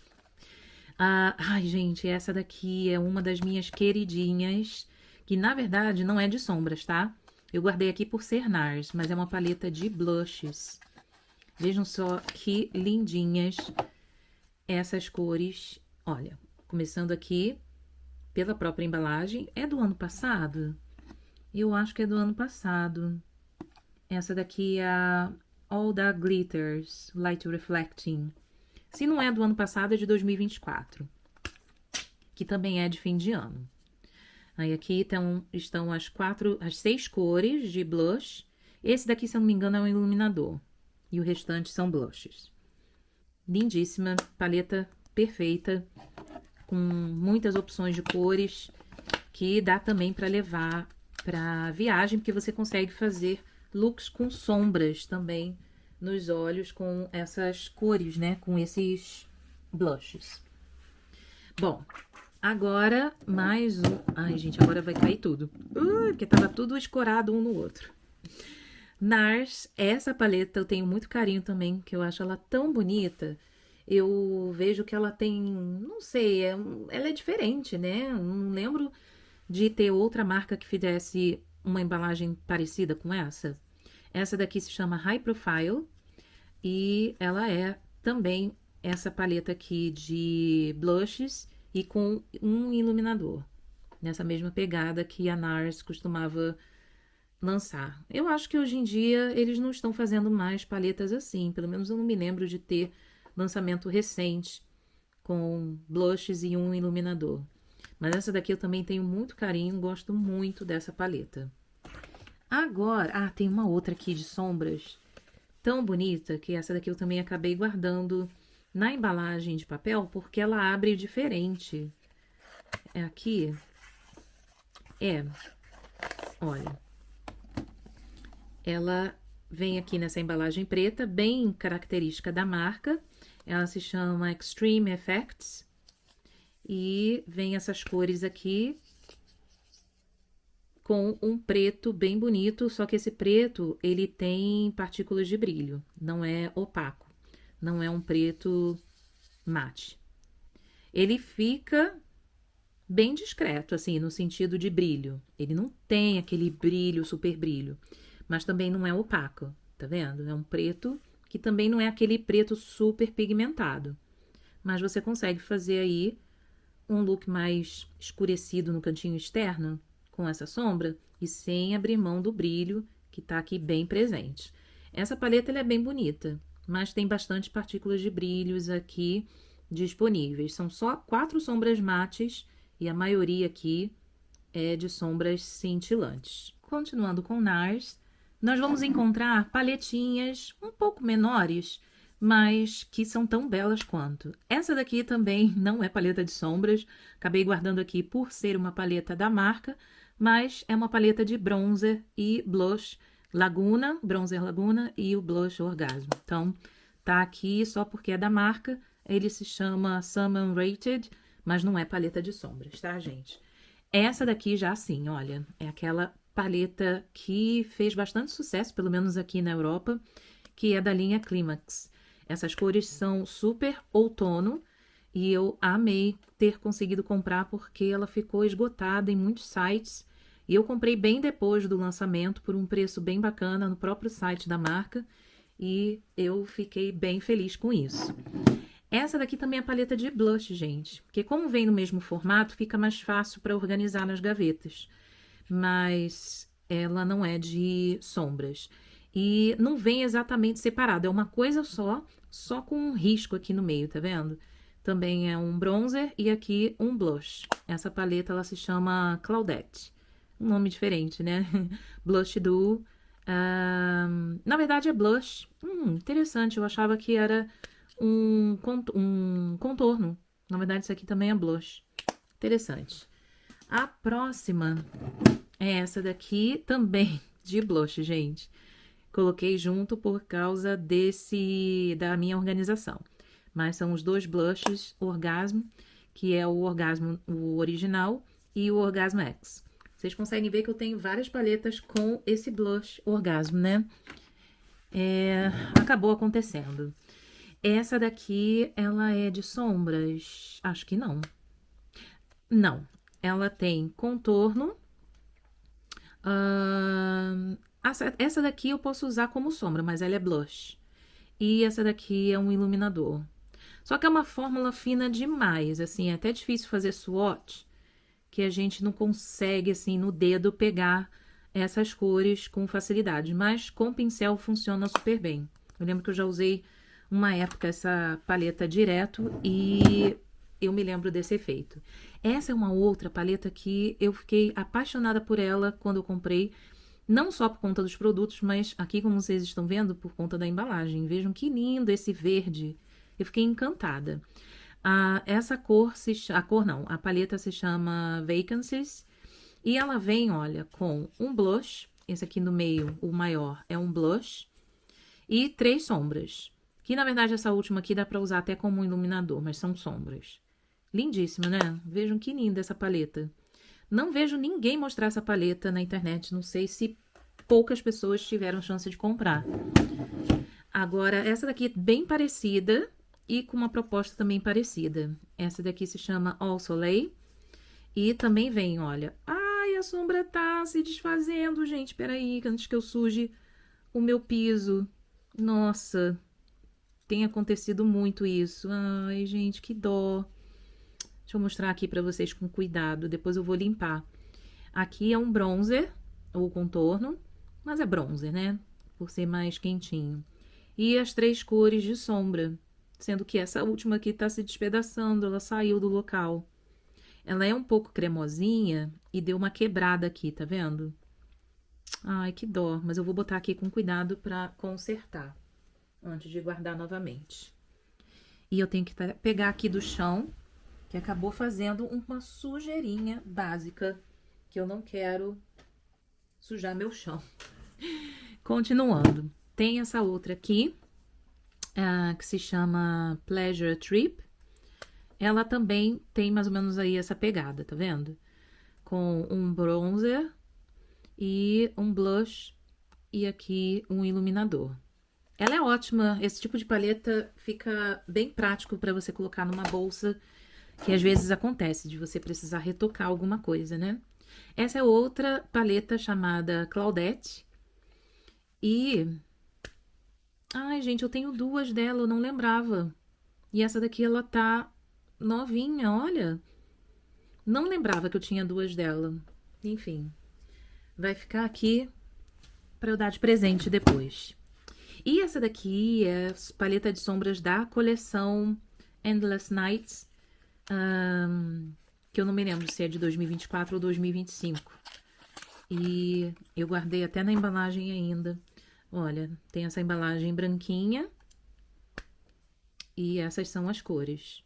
Ai, gente, essa daqui é uma das minhas queridinhas, que na verdade não é de sombras, tá? Eu guardei aqui por ser NARS, mas é uma paleta de blushes. Vejam só que lindinhas essas cores. Olha, começando aqui pela própria embalagem. É do ano passado? Eu acho que é do ano passado. Essa daqui é a All That Glitters Light Reflecting. Se não é do ano passado, é de 2024. Que também é de fim de ano. Aí aqui estão as 6 cores de blush. Esse daqui, se eu não me engano, é um iluminador. E o restante são blushes. Lindíssima, paleta perfeita, com muitas opções de cores, que dá também para levar para viagem, porque você consegue fazer looks com sombras também nos olhos com essas cores, né? Com esses blushes. Bom, agora mais um... Ai, gente, agora vai cair tudo. Porque tava tudo escorado um no outro. NARS, essa paleta eu tenho muito carinho também, que eu acho ela tão bonita. Eu vejo que ela tem, não sei, ela é diferente, né? Não lembro de ter outra marca que fizesse uma embalagem parecida com essa. Essa daqui se chama High Profile e ela é também essa paleta aqui de blushes e com um iluminador. Nessa mesma pegada que a NARS costumava lançar. Eu acho que hoje em dia eles não estão fazendo mais paletas assim. Pelo menos eu não me lembro de ter lançamento recente com blushes e um iluminador. Mas essa daqui eu também tenho muito carinho, gosto muito dessa paleta. Agora, tem uma outra aqui de sombras tão bonita, que essa daqui eu também acabei guardando na embalagem de papel, porque ela abre diferente. É aqui. Olha. Ela vem aqui nessa embalagem preta, bem característica da marca. Ela se chama Extreme Effects. E vem essas cores aqui com um preto bem bonito, só que esse preto, ele tem partículas de brilho, não é opaco, não é um preto mate. Ele fica bem discreto, assim, no sentido de brilho. Ele não tem aquele brilho, super brilho, mas também não é opaco, tá vendo? É um preto que também não é aquele preto super pigmentado, mas você consegue fazer aí um look mais escurecido no cantinho externo, com essa sombra, e sem abrir mão do brilho, que tá aqui bem presente. Essa paleta ela é bem bonita, mas tem bastante partículas de brilhos aqui disponíveis. São só 4 sombras mates, e a maioria aqui é de sombras cintilantes. Continuando com NARS, nós vamos encontrar paletinhas um pouco menores, mas que são tão belas quanto. Essa daqui também não é paleta de sombras, acabei guardando aqui por ser uma paleta da marca, mas é uma paleta de bronzer e blush Laguna, bronzer Laguna e o blush Orgasmo. Então, tá aqui só porque é da marca, ele se chama Salmon Rated, mas não é paleta de sombras, tá, gente? Essa daqui já sim, olha, é aquela paleta que fez bastante sucesso, pelo menos aqui na Europa, que é da linha Climax. Essas cores são super outono e eu amei ter conseguido comprar porque ela ficou esgotada em muitos sites. E eu comprei bem depois do lançamento por um preço bem bacana no próprio site da marca e eu fiquei bem feliz com isso. Essa daqui também é a paleta de blush, gente, porque como vem no mesmo formato, fica mais fácil para organizar nas gavetas. Mas ela não é de sombras. E não vem exatamente separado, é uma coisa só com um risco aqui no meio, tá vendo? Também é um bronzer e aqui um blush. Essa paleta, ela se chama Claudette. Um nome diferente, né? Blush Duo. Na verdade é blush. Interessante, eu achava que era um contorno. Na verdade isso aqui também é blush. Interessante. A próxima é essa daqui, também de blush, gente. Coloquei junto por causa da minha organização. Mas são os 2 blushes Orgasmo, que é o Orgasmo o original e o Orgasmo X. Vocês conseguem ver que eu tenho várias paletas com esse blush Orgasmo, né? Acabou acontecendo. Essa daqui, ela é de sombras? Acho que não. Não. Ela tem contorno. Essa daqui eu posso usar como sombra, mas ela é blush. E essa daqui é um iluminador. Só que é uma fórmula fina demais, assim, é até difícil fazer swatch, que a gente não consegue, assim, no dedo pegar essas cores com facilidade, mas com pincel funciona super bem. Eu lembro que eu já usei uma época essa paleta direto e eu me lembro desse efeito. Essa é uma outra paleta que eu fiquei apaixonada por ela quando eu comprei, não só por conta dos produtos, mas aqui, como vocês estão vendo, por conta da embalagem. Vejam que lindo esse verde. Eu fiquei encantada. Essa cor, a paleta se chama Vacancies. E ela vem, olha, com um blush. Esse aqui no meio, o maior, é um blush. E 3 sombras. Que, na verdade, essa última aqui dá pra usar até como um iluminador, mas são sombras. Lindíssima, né? Vejam que linda essa paleta. Não vejo ninguém mostrar essa paleta na internet. Não sei se poucas pessoas tiveram chance de comprar. Agora, essa daqui é bem parecida e com uma proposta também parecida. Essa daqui se chama All Soleil. E também vem, olha... Ai, a sombra tá se desfazendo, gente. Peraí, antes que eu suje o meu piso. Nossa, tem acontecido muito isso. Ai, gente, que dó. Deixa eu mostrar aqui pra vocês com cuidado, depois eu vou limpar. Aqui é um bronzer, ou contorno, mas é bronzer, né? Por ser mais quentinho. E as 3 cores de sombra, sendo que essa última aqui tá se despedaçando, ela saiu do local. Ela é um pouco cremosinha e deu uma quebrada aqui, tá vendo? Ai, que dó, mas eu vou botar aqui com cuidado pra consertar, antes de guardar novamente. E eu tenho que pegar aqui do chão, que acabou fazendo uma sujeirinha básica, que eu não quero sujar meu chão. Continuando, tem essa outra aqui, que se chama Pleasure Trip. Ela também tem mais ou menos aí essa pegada, tá vendo? Com um bronzer e um blush e aqui um iluminador. Ela é ótima, esse tipo de paleta fica bem prático para você colocar numa bolsa, que às vezes acontece de você precisar retocar alguma coisa, né? Essa é outra paleta chamada Claudette. E... ai, gente, eu tenho 2 dela, eu não lembrava. E essa daqui, ela tá novinha, olha. Não lembrava que eu tinha 2 dela. Enfim, vai ficar aqui para eu dar de presente depois. E essa daqui é a paleta de sombras da coleção Endless Nights, que eu não me lembro se é de 2024 ou 2025. E eu guardei até na embalagem ainda. Olha, tem essa embalagem branquinha. E essas são as cores.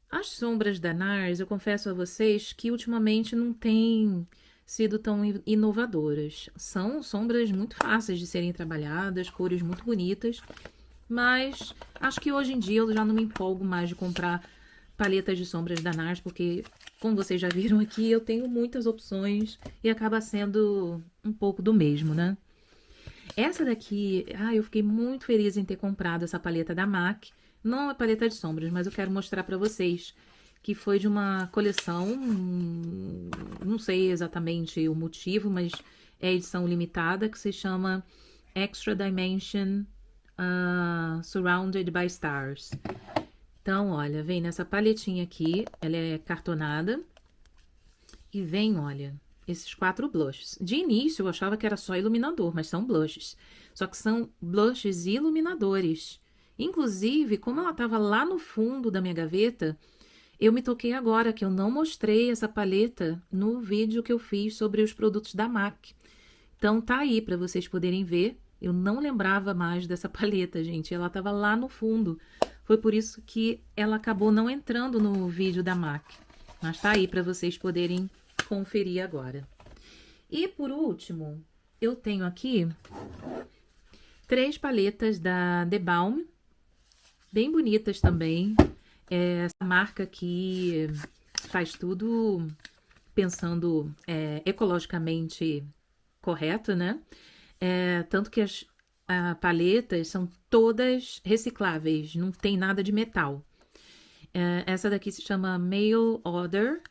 As sombras da NARS, eu confesso a vocês que ultimamente não tem sido tão inovadoras. São sombras muito fáceis de serem trabalhadas, cores muito bonitas, mas acho que hoje em dia eu já não me empolgo mais de comprar paletas de sombras da NARS, porque, como vocês já viram aqui, eu tenho muitas opções e acaba sendo um pouco do mesmo, né? Essa daqui, eu fiquei muito feliz em ter comprado essa paleta da MAC. Não é paleta de sombras, mas eu quero mostrar pra vocês que foi de uma coleção, não sei exatamente o motivo, mas é edição limitada, que se chama Extra Dimension Surrounded by Stars. Então, olha, vem nessa paletinha aqui, ela é cartonada, e vem, olha, esses 4 blushes. De início, eu achava que era só iluminador, mas são blushes. Só que são blushes iluminadores. Inclusive, como ela estava lá no fundo da minha gaveta, eu me toquei agora que eu não mostrei essa paleta no vídeo que eu fiz sobre os produtos da MAC. Então, tá aí para vocês poderem ver. Eu não lembrava mais dessa paleta, gente. Ela estava lá no fundo. Foi por isso que ela acabou não entrando no vídeo da MAC. Mas tá aí para vocês poderem conferir agora. E por último, eu tenho aqui 3 paletas da The Balm, bem bonitas também. Essa marca aqui faz tudo pensando ecologicamente correto, né? Tanto que as paletas são todas recicláveis, não tem nada de metal. Essa daqui se chama Mail Order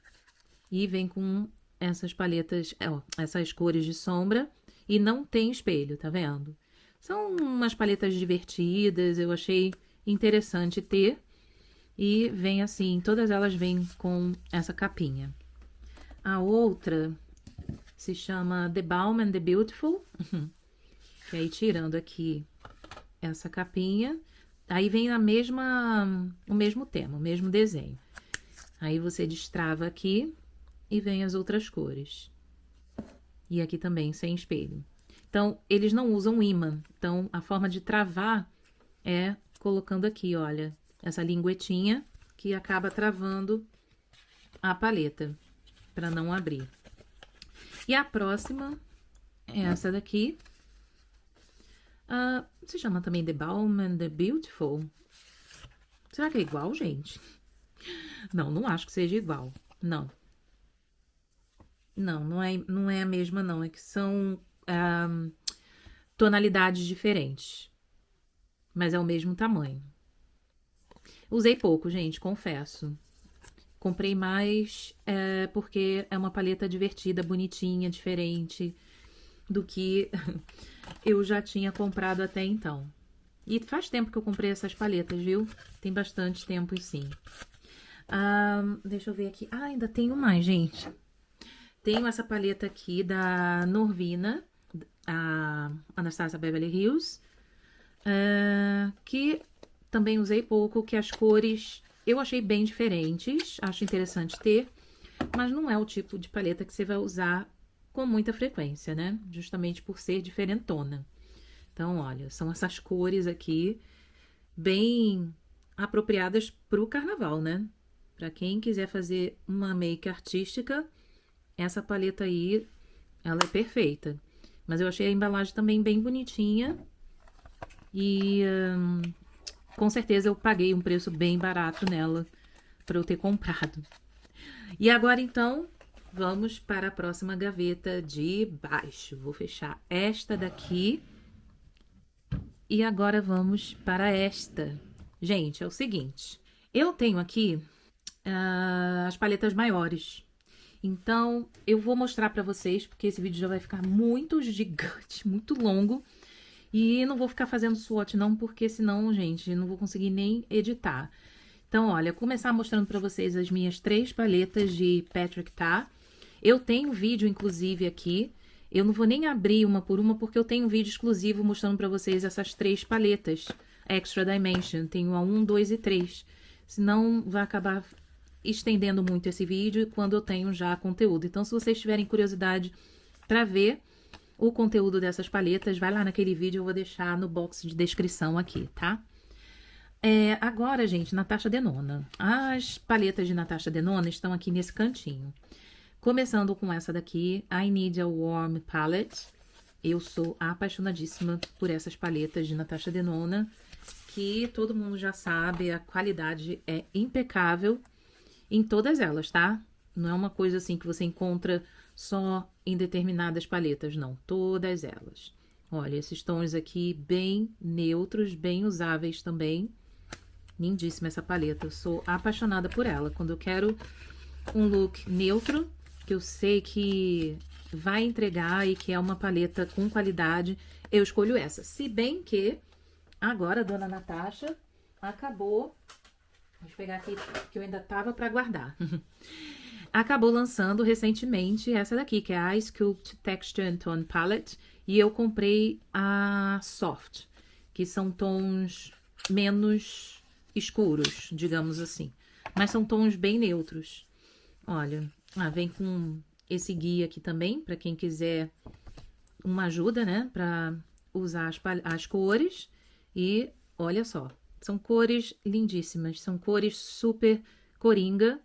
e vem com essas paletas, essas cores de sombra e não tem espelho, tá vendo? São umas paletas divertidas, eu achei interessante ter. E vem assim, todas elas vêm com essa capinha. A outra se chama The Balm and the Beautiful. E aí, tirando aqui essa capinha, aí vem o mesmo tema, o mesmo desenho. Aí você destrava aqui e vem as outras cores. E aqui também sem espelho. Então, eles não usam ímã. Então, a forma de travar é colocando aqui, olha, essa linguetinha que acaba travando a paleta para não abrir. E a próxima é essa daqui. Se chama também The Balm and the Beautiful. Será que é igual, gente? Não, não acho que seja igual. Não. Não é a mesma, não. É que são tonalidades diferentes. Mas é o mesmo tamanho. Usei pouco, gente, confesso. Comprei mais porque é uma paleta divertida, bonitinha, diferente do que eu já tinha comprado até então. E faz tempo que eu comprei essas paletas, viu? Tem bastante tempo, sim. Deixa eu ver aqui. Ainda tenho mais, gente. Tenho essa paleta aqui da Norvina, a Anastasia Beverly Hills, que também usei pouco, que as cores eu achei bem diferentes, acho interessante ter, mas não é o tipo de paleta que você vai usar com muita frequência, né? Justamente por ser diferentona. Então, olha, são essas cores aqui, bem apropriadas pro carnaval, né? Pra quem quiser fazer uma make artística, essa paleta aí, ela é perfeita. Mas eu achei a embalagem também bem bonitinha. E com certeza eu paguei um preço bem barato nela para eu ter comprado. E agora então, vamos para a próxima gaveta de baixo. Vou fechar esta daqui. E agora vamos para esta. Gente, é o seguinte. Eu tenho aqui as paletas maiores. Então, eu vou mostrar para vocês, porque esse vídeo já vai ficar muito gigante, muito longo. E não vou ficar fazendo swatch não, porque senão, gente, não vou conseguir nem editar. Então, olha, começar mostrando para vocês as minhas 3 paletas de Patrick Ta. Eu tenho vídeo, inclusive, aqui. Eu não vou nem abrir uma por uma, porque eu tenho um vídeo exclusivo mostrando para vocês essas 3 paletas Extra Dimension. Tenho a 1, 2 e 3. Senão, vai acabar estendendo muito esse vídeo quando eu tenho já conteúdo. Então, se vocês tiverem curiosidade para ver o conteúdo dessas paletas, vai lá naquele vídeo, eu vou deixar no box de descrição aqui, tá? Agora, gente, Natasha Denona. As paletas de Natasha Denona estão aqui nesse cantinho. Começando com essa daqui, I Need a Warm Palette. Eu sou apaixonadíssima por essas paletas de Natasha Denona, que todo mundo já sabe, a qualidade é impecável em todas elas, tá? Não é uma coisa assim que você encontra só em determinadas paletas, não. Todas elas. Olha, esses tons aqui bem neutros, bem usáveis também. Lindíssima essa paleta. Eu sou apaixonada por ela. Quando eu quero um look neutro, que eu sei que vai entregar e que é uma paleta com qualidade, eu escolho essa. Se bem que agora a dona Natasha acabou... Deixa eu pegar aqui, que eu ainda tava para guardar. Acabou lançando recentemente essa daqui, que é a Ice Sculpt Texture and Tone Palette. E eu comprei a Soft, que são tons menos escuros, digamos assim. Mas são tons bem neutros. Olha, vem com esse guia aqui também, para quem quiser uma ajuda, né? Para usar as cores. E olha só, são cores lindíssimas. São cores super coringa.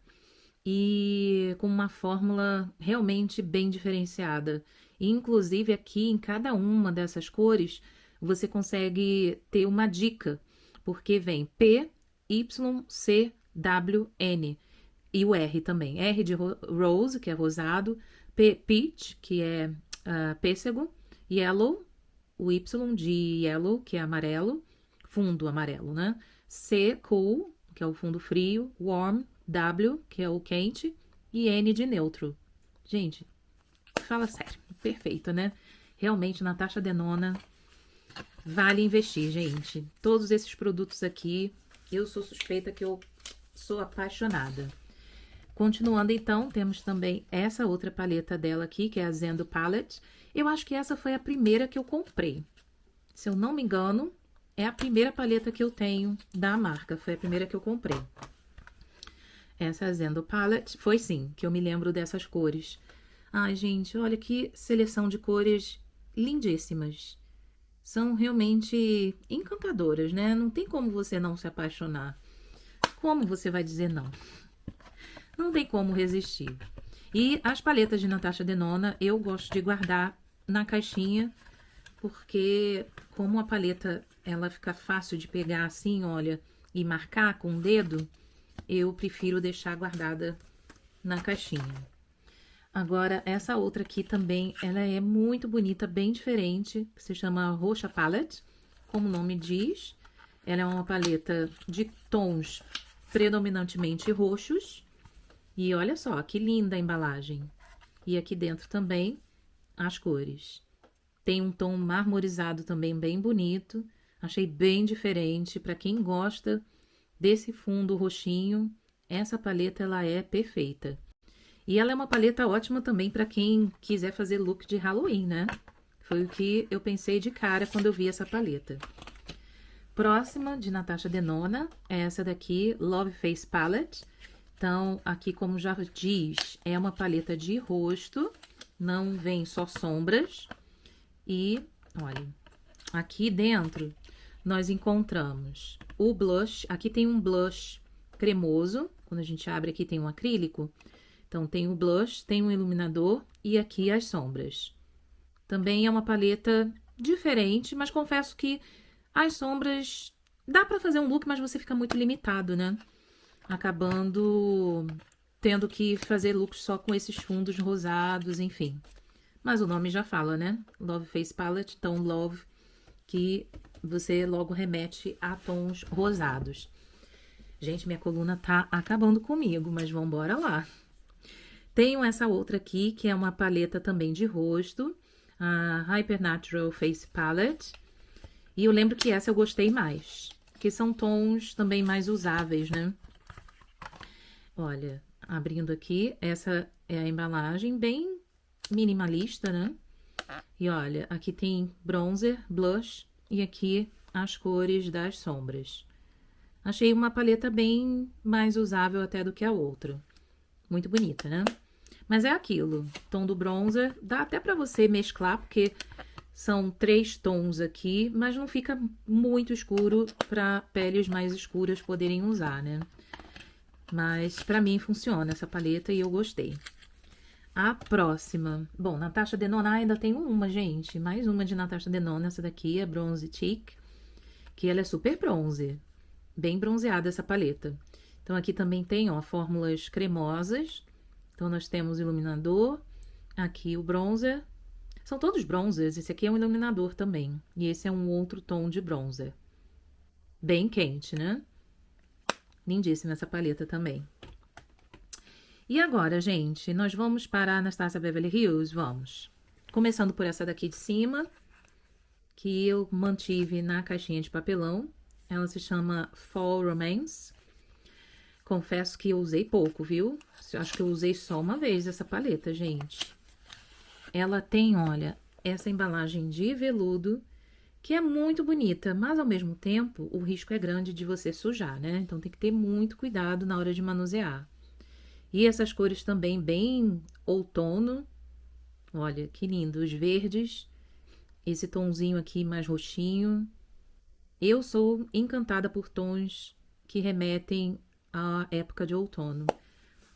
E com uma fórmula realmente bem diferenciada. Inclusive aqui em cada uma dessas cores, você consegue ter uma dica, porque vem P, Y, C, W, N. E o R também. R de rose, que é rosado, P, peach, que é pêssego, yellow, o Y de yellow, que é amarelo, fundo amarelo, né? C, cool, que é o fundo frio, warm, W, que é o quente, e N de neutro. Gente, fala sério, perfeito, né? Realmente, Natasha Denona, vale investir, gente. Todos esses produtos aqui, eu sou suspeita que eu sou apaixonada. Continuando, então, temos também essa outra paleta dela aqui, que é a Zendo Palette. Eu acho que essa foi a primeira que eu comprei. Se eu não me engano, é a primeira paleta que eu tenho da marca. Foi a primeira que eu comprei. Essa é a Zendo Palette. Foi sim, que eu me lembro dessas cores. Ai, gente, olha que seleção de cores lindíssimas. São realmente encantadoras, né? Não tem como você não se apaixonar. Como você vai dizer não? Não tem como resistir. E as paletas de Natasha Denona eu gosto de guardar na caixinha, porque como a paleta ela fica fácil de pegar assim, olha, e marcar com o dedo, eu prefiro deixar guardada na caixinha. Agora, essa outra aqui também, ela é muito bonita, bem diferente, se chama Roxa Palette, como o nome diz. Ela é uma paleta de tons predominantemente roxos. E olha só, que linda a embalagem. E aqui dentro também as cores. Tem um tom marmorizado também bem bonito. Achei bem diferente. Para quem gosta desse fundo roxinho, essa paleta ela é perfeita. E ela é uma paleta ótima também para quem quiser fazer look de Halloween, né? Foi o que eu pensei de cara quando eu vi essa paleta. Próxima de Natasha Denona é essa daqui, Love Face Palette. Então, aqui como já diz, é uma paleta de rosto, não vem só sombras. E, olha, aqui dentro nós encontramos o blush. Aqui tem um blush cremoso, quando a gente abre aqui tem um acrílico. Então, tem o blush, tem um iluminador e aqui as sombras. Também é uma paleta diferente, mas confesso que as sombras dá pra fazer um look, mas você fica muito limitado, né? Acabando tendo que fazer looks só com esses fundos rosados, enfim. Mas o nome já fala, né? Love Face Palette, então Love, que você logo remete a tons rosados. Gente, minha coluna tá acabando comigo, mas vambora lá. Tenho essa outra aqui, que é uma paleta também de rosto, a Hypernatural Face Palette. E eu lembro que essa eu gostei mais, que são tons também mais usáveis, né? Olha, abrindo aqui, essa é a embalagem, bem minimalista, né? E olha, aqui tem bronzer, blush e aqui as cores das sombras. Achei uma paleta bem mais usável até do que a outra. Muito bonita, né? Mas é aquilo, tom do bronzer, dá até pra você mesclar, porque são 3 tons aqui, mas não fica muito escuro para peles mais escuras poderem usar, né? Mas pra mim funciona essa paleta e eu gostei. A próxima. Bom, Natasha Denona ainda tem uma, gente. Mais uma de Natasha Denona. Essa daqui é Bronze Cheek. Que ela é super bronze. Bem bronzeada essa paleta. Então aqui também tem, ó, fórmulas cremosas. Então nós temos iluminador. Aqui o bronzer. São todos bronzers. Esse aqui é um iluminador também. E esse é um outro tom de bronzer. Bem quente, né? Lindíssima essa paleta também. E agora, gente, nós vamos para a Anastasia Beverly Hills? Vamos. Começando por essa daqui de cima, que eu mantive na caixinha de papelão. Ela se chama Fall Romance. Confesso que eu usei pouco, viu? Acho que eu usei só uma vez essa paleta, gente. Ela tem, olha, essa embalagem de veludo, que é muito bonita, mas ao mesmo tempo o risco é grande de você sujar, né? Então tem que ter muito cuidado na hora de manusear. E essas cores também bem outono. Olha, que lindo, os verdes. Esse tonzinho aqui mais roxinho. Eu sou encantada por tons que remetem à época de outono.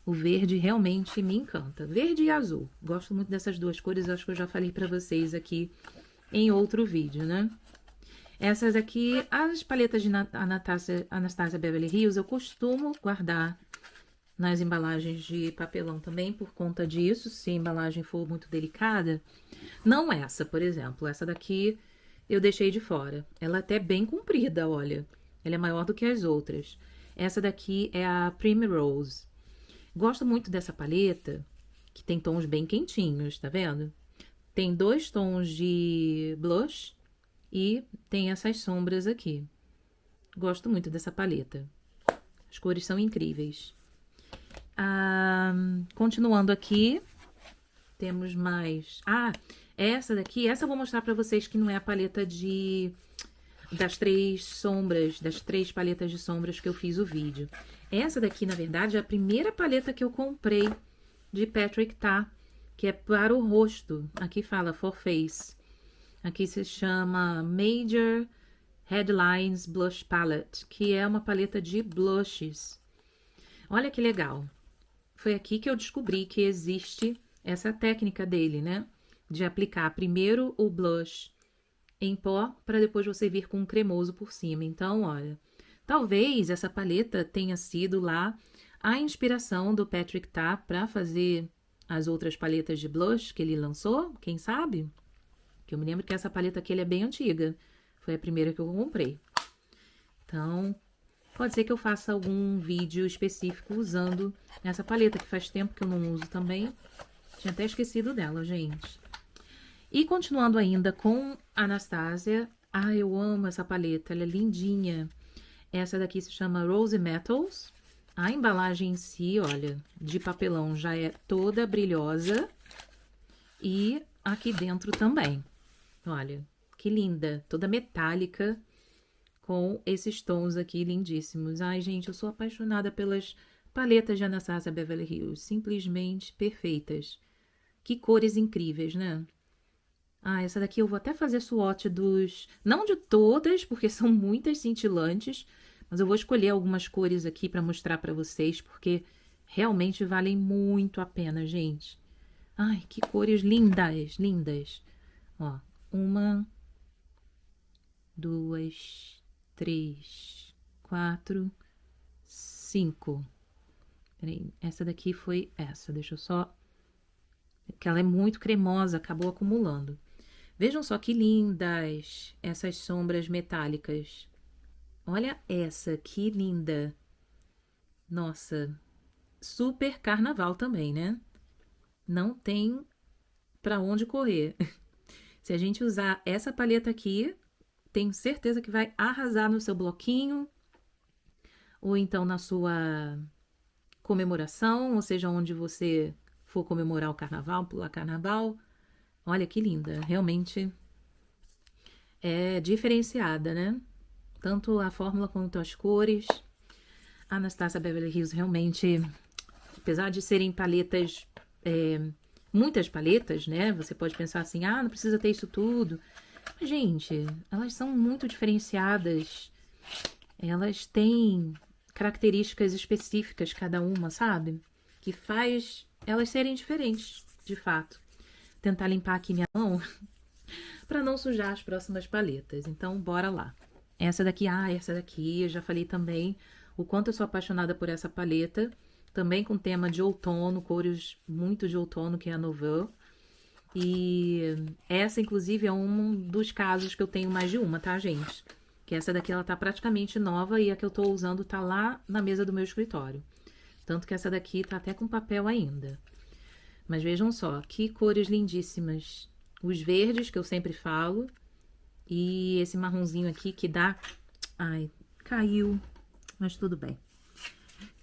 O verde realmente me encanta. Verde e azul. Gosto muito dessas duas cores, acho que eu já falei pra vocês aqui em outro vídeo, né? Essas aqui, as paletas de Anastasia Beverly Hills, eu costumo guardar nas embalagens de papelão também, por conta disso, se a embalagem for muito delicada. Não essa, por exemplo. Essa daqui eu deixei de fora. Ela é até bem comprida, olha. Ela é maior do que as outras. Essa daqui é a Primrose. Gosto muito dessa paleta, que tem tons bem quentinhos, tá vendo? Tem 2 tons de blush e tem essas sombras aqui. Gosto muito dessa paleta. As cores são incríveis. Continuando aqui, temos mais... essa daqui, essa eu vou mostrar pra vocês que não é a paleta das três paletas de sombras que eu fiz o vídeo. Essa daqui, na verdade, é a primeira paleta que eu comprei de Patrick Tá, que é para o rosto. Aqui fala For Face. Aqui se chama Major Headlines Blush Palette, que é uma paleta de blushes. Olha que legal. Foi aqui que eu descobri que existe essa técnica dele, né? De aplicar primeiro o blush em pó, para depois você vir com um cremoso por cima. Então, olha, talvez essa paleta tenha sido lá a inspiração do Patrick Tá para fazer as outras paletas de blush que ele lançou, quem sabe? Que eu me lembro que essa paleta aqui é bem antiga. Foi a primeira que eu comprei. Então, pode ser que eu faça algum vídeo específico usando essa paleta, que faz tempo que eu não uso também. Tinha até esquecido dela, gente. E continuando ainda com Anastasia. Eu amo essa paleta, ela é lindinha. Essa daqui se chama Rose Metals. A embalagem em si, olha, de papelão já é toda brilhosa. E aqui dentro também. Olha, que linda, toda metálica, com esses tons aqui lindíssimos. Ai, gente, eu sou apaixonada pelas paletas de Anastasia Beverly Hills, simplesmente perfeitas. Que cores incríveis, né? Essa daqui eu vou até fazer swatch não de todas, porque são muitas cintilantes, mas eu vou escolher algumas cores aqui para mostrar para vocês, porque realmente valem muito a pena, gente. Ai, que cores lindas, lindas. Ó, 1, 2, 3, 4, 5. Peraí, essa daqui foi essa. Deixa eu só... que ela é muito cremosa, acabou acumulando. Vejam só que lindas essas sombras metálicas. Olha essa, que linda. Nossa, super carnaval também, né? Não tem pra onde correr. Se a gente usar essa paleta aqui, tenho certeza que vai arrasar no seu bloquinho, ou então na sua comemoração, ou seja, onde você for comemorar o carnaval, pular carnaval. Olha que linda, realmente é diferenciada, né? Tanto a fórmula quanto as cores. A Anastasia Beverly Hills realmente, apesar de serem paletas, muitas paletas, né? Você pode pensar assim, não precisa ter isso tudo. Mas, gente, elas são muito diferenciadas. Elas têm características específicas, cada uma, sabe? Que faz elas serem diferentes, de fato. Tentar limpar aqui minha mão para não sujar as próximas paletas. Então, bora lá. Essa daqui, eu já falei também o quanto eu sou apaixonada por essa paleta. Também com tema de outono, cores muito de outono, que é a Nouveau. E essa, inclusive, é um dos casos que eu tenho mais de uma, tá, gente? Que essa daqui, ela tá praticamente nova e a que eu tô usando tá lá na mesa do meu escritório. Tanto que essa daqui tá até com papel ainda. Mas vejam só, que cores lindíssimas. Os verdes, que eu sempre falo. E esse marronzinho aqui que dá... Ai, caiu. Mas tudo bem.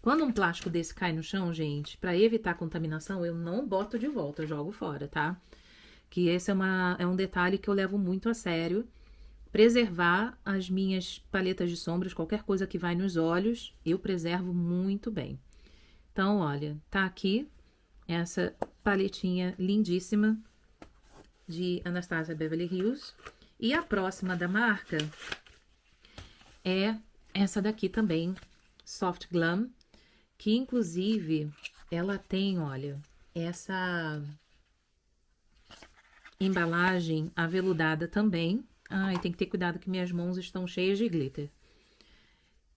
Quando um plástico desse cai no chão, gente, para evitar contaminação, eu não boto de volta, eu jogo fora, tá? Que esse é um detalhe que eu levo muito a sério. Preservar as minhas paletas de sombras, qualquer coisa que vai nos olhos, eu preservo muito bem. Então, olha, tá aqui essa paletinha lindíssima de Anastasia Beverly Hills. E a próxima da marca é essa daqui também, Soft Glam, que inclusive ela tem, olha, essa embalagem aveludada também. Tem que ter cuidado que minhas mãos estão cheias de glitter.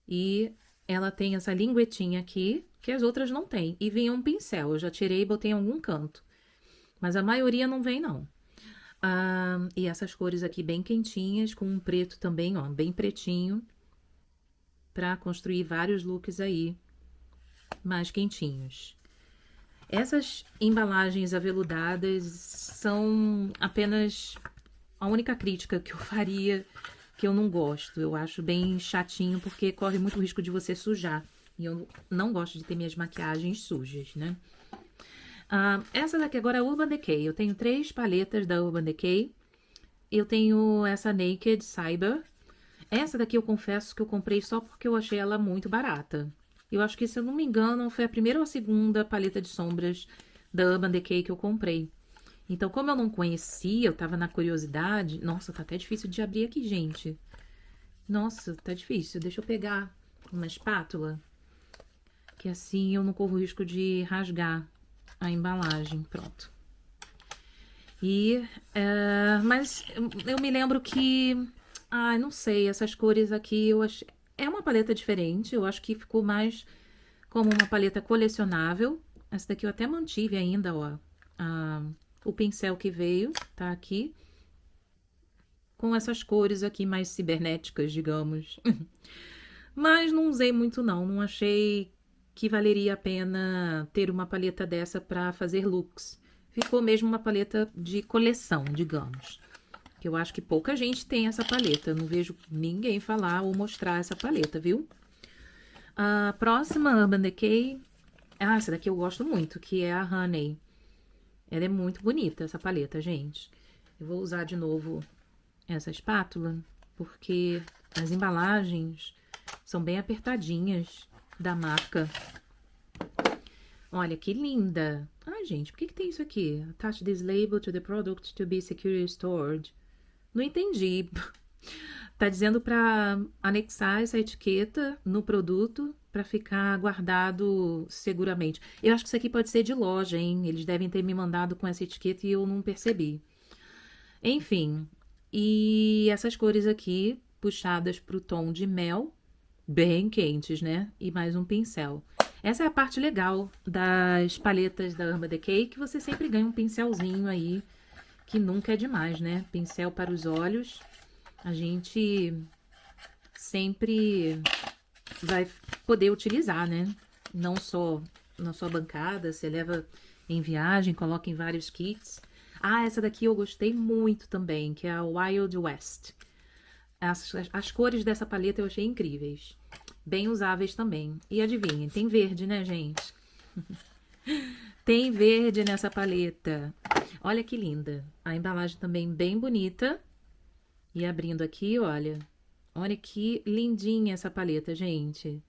E ela tem essa linguetinha aqui, que as outras não tem. E vem um pincel, eu já tirei e botei em algum canto. Mas a maioria não vem, não. E essas cores aqui bem quentinhas, com um preto também, ó, bem pretinho. Pra construir vários looks aí mais quentinhos. Essas embalagens aveludadas são apenas a única crítica que eu faria, que eu não gosto. Eu acho bem chatinho, porque corre muito risco de você sujar E eu não gosto de ter minhas maquiagens sujas, né? Essa daqui agora é a Urban Decay. Eu tenho 3 paletas da Urban Decay. Eu tenho essa Naked Cyber. Essa daqui eu confesso que eu comprei só porque eu achei ela muito barata. Eu acho que, se eu não me engano, foi a primeira ou a segunda paleta de sombras da Urban Decay que eu comprei. Então, como eu não conhecia, eu tava na curiosidade... Nossa, tá até difícil de abrir aqui, gente. Nossa, tá difícil. Deixa eu pegar uma espátula, que assim eu não corro o risco de rasgar a embalagem. Pronto. Mas eu me lembro que... não sei, essas cores aqui eu achei... É uma paleta diferente, eu acho que ficou mais como uma paleta colecionável. Essa daqui eu até mantive ainda, ó. O pincel que veio, tá aqui. Com essas cores aqui mais cibernéticas, digamos. Mas não usei muito não, não achei que valeria a pena ter uma paleta dessa para fazer looks. Ficou mesmo uma paleta de coleção, digamos. Que eu acho que pouca gente tem essa paleta. Eu não vejo ninguém falar ou mostrar essa paleta, viu? A próxima Urban Decay... essa daqui eu gosto muito, que é a Honey. Ela é muito bonita, essa paleta, gente. Eu vou usar de novo essa espátula, porque as embalagens são bem apertadinhas da marca. Olha que linda! Ai, gente, por que tem isso aqui? Attach this label to the product to be securely stored. Não entendi. Tá dizendo para anexar essa etiqueta no produto para ficar guardado seguramente. Eu acho que isso aqui pode ser de loja, hein? Eles devem ter me mandado com essa etiqueta e eu não percebi. Enfim, e essas cores aqui, puxadas pro tom de mel, bem quentes, né? E mais um pincel. Essa é a parte legal das paletas da Urban Decay, que você sempre ganha um pincelzinho aí, que nunca é demais, né? Pincel para os olhos, a gente sempre vai poder utilizar, né? Não só na sua bancada, você leva em viagem, coloca em vários kits. Essa daqui eu gostei muito também, que é a Wild West. As cores dessa paleta eu achei incríveis. Bem usáveis também. E adivinhem, tem verde, né, gente? Tem verde nessa paleta. Olha que linda. A embalagem também bem bonita. E abrindo aqui, olha. Olha que lindinha essa paleta, gente.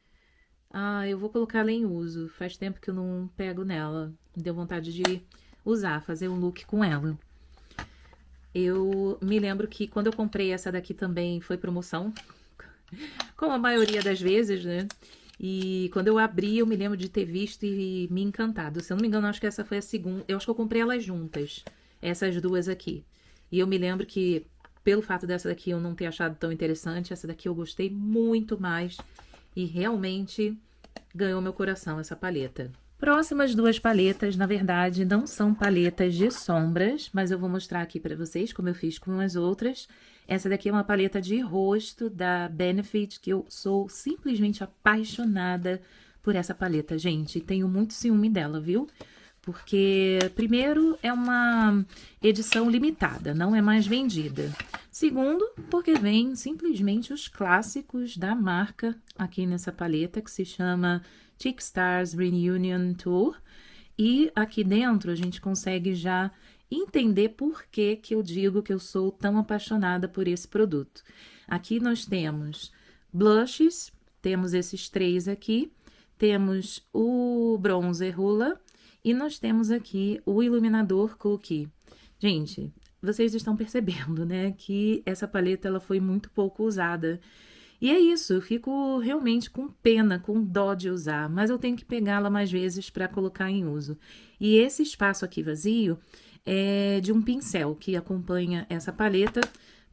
Eu vou colocar ela em uso. Faz tempo que eu não pego nela. Me deu vontade de usar, fazer um look com ela. Eu me lembro que quando eu comprei essa daqui também foi promoção. Como a maioria das vezes, né? E quando eu abri, eu me lembro de ter visto e me encantado. Se eu não me engano, acho que essa foi a segunda. Eu acho que eu comprei elas juntas. Essas duas aqui. E eu me lembro que, pelo fato dessa daqui eu não ter achado tão interessante, essa daqui eu gostei muito mais. E realmente ganhou meu coração essa paleta. Próximas duas paletas, na verdade, não são paletas de sombras, mas eu vou mostrar aqui para vocês como eu fiz com as outras. Essa daqui é uma paleta de rosto da Benefit, que eu sou simplesmente apaixonada por essa paleta, gente. Tenho muito ciúme dela, viu? Porque, primeiro, é uma edição limitada, não é mais vendida. Segundo, porque vem simplesmente os clássicos da marca aqui nessa paleta, que se chama Chic Stars Reunion Tour. E aqui dentro a gente consegue já entender por que eu digo que eu sou tão apaixonada por esse produto. Aqui nós temos blushes, temos esses 3 aqui, temos o bronzer Hoola e nós temos aqui o iluminador Cookie. Gente, vocês estão percebendo, né, que essa paleta ela foi muito pouco usada. E é isso, eu fico realmente com pena, com dó de usar, mas eu tenho que pegá-la mais vezes para colocar em uso. E esse espaço aqui vazio é de um pincel que acompanha essa paleta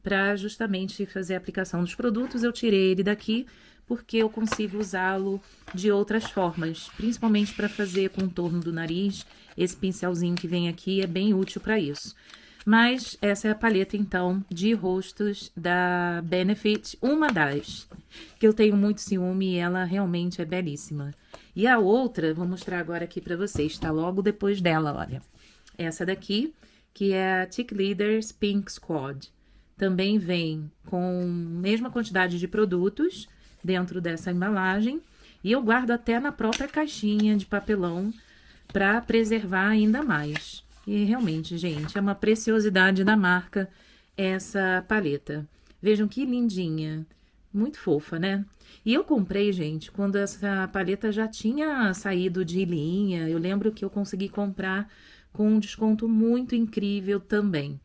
para justamente fazer a aplicação dos produtos. Eu tirei ele daqui porque eu consigo usá-lo de outras formas, principalmente para fazer contorno do nariz. Esse pincelzinho que vem aqui é bem útil para isso. Mas essa é a paleta, então, de rostos da Benefit, uma das, que eu tenho muito ciúme e ela realmente é belíssima. E a outra, vou mostrar agora aqui pra vocês, tá logo depois dela, olha. Essa daqui, que é a Cheek Leaders Pink Squad. Também vem com a mesma quantidade de produtos dentro dessa embalagem. E eu guardo até na própria caixinha de papelão para preservar ainda mais. E realmente, gente, é uma preciosidade da marca essa paleta. Vejam que lindinha. Muito fofa, né? E eu comprei, gente, quando essa paleta já tinha saído de linha. Eu lembro que eu consegui comprar com um desconto muito incrível também.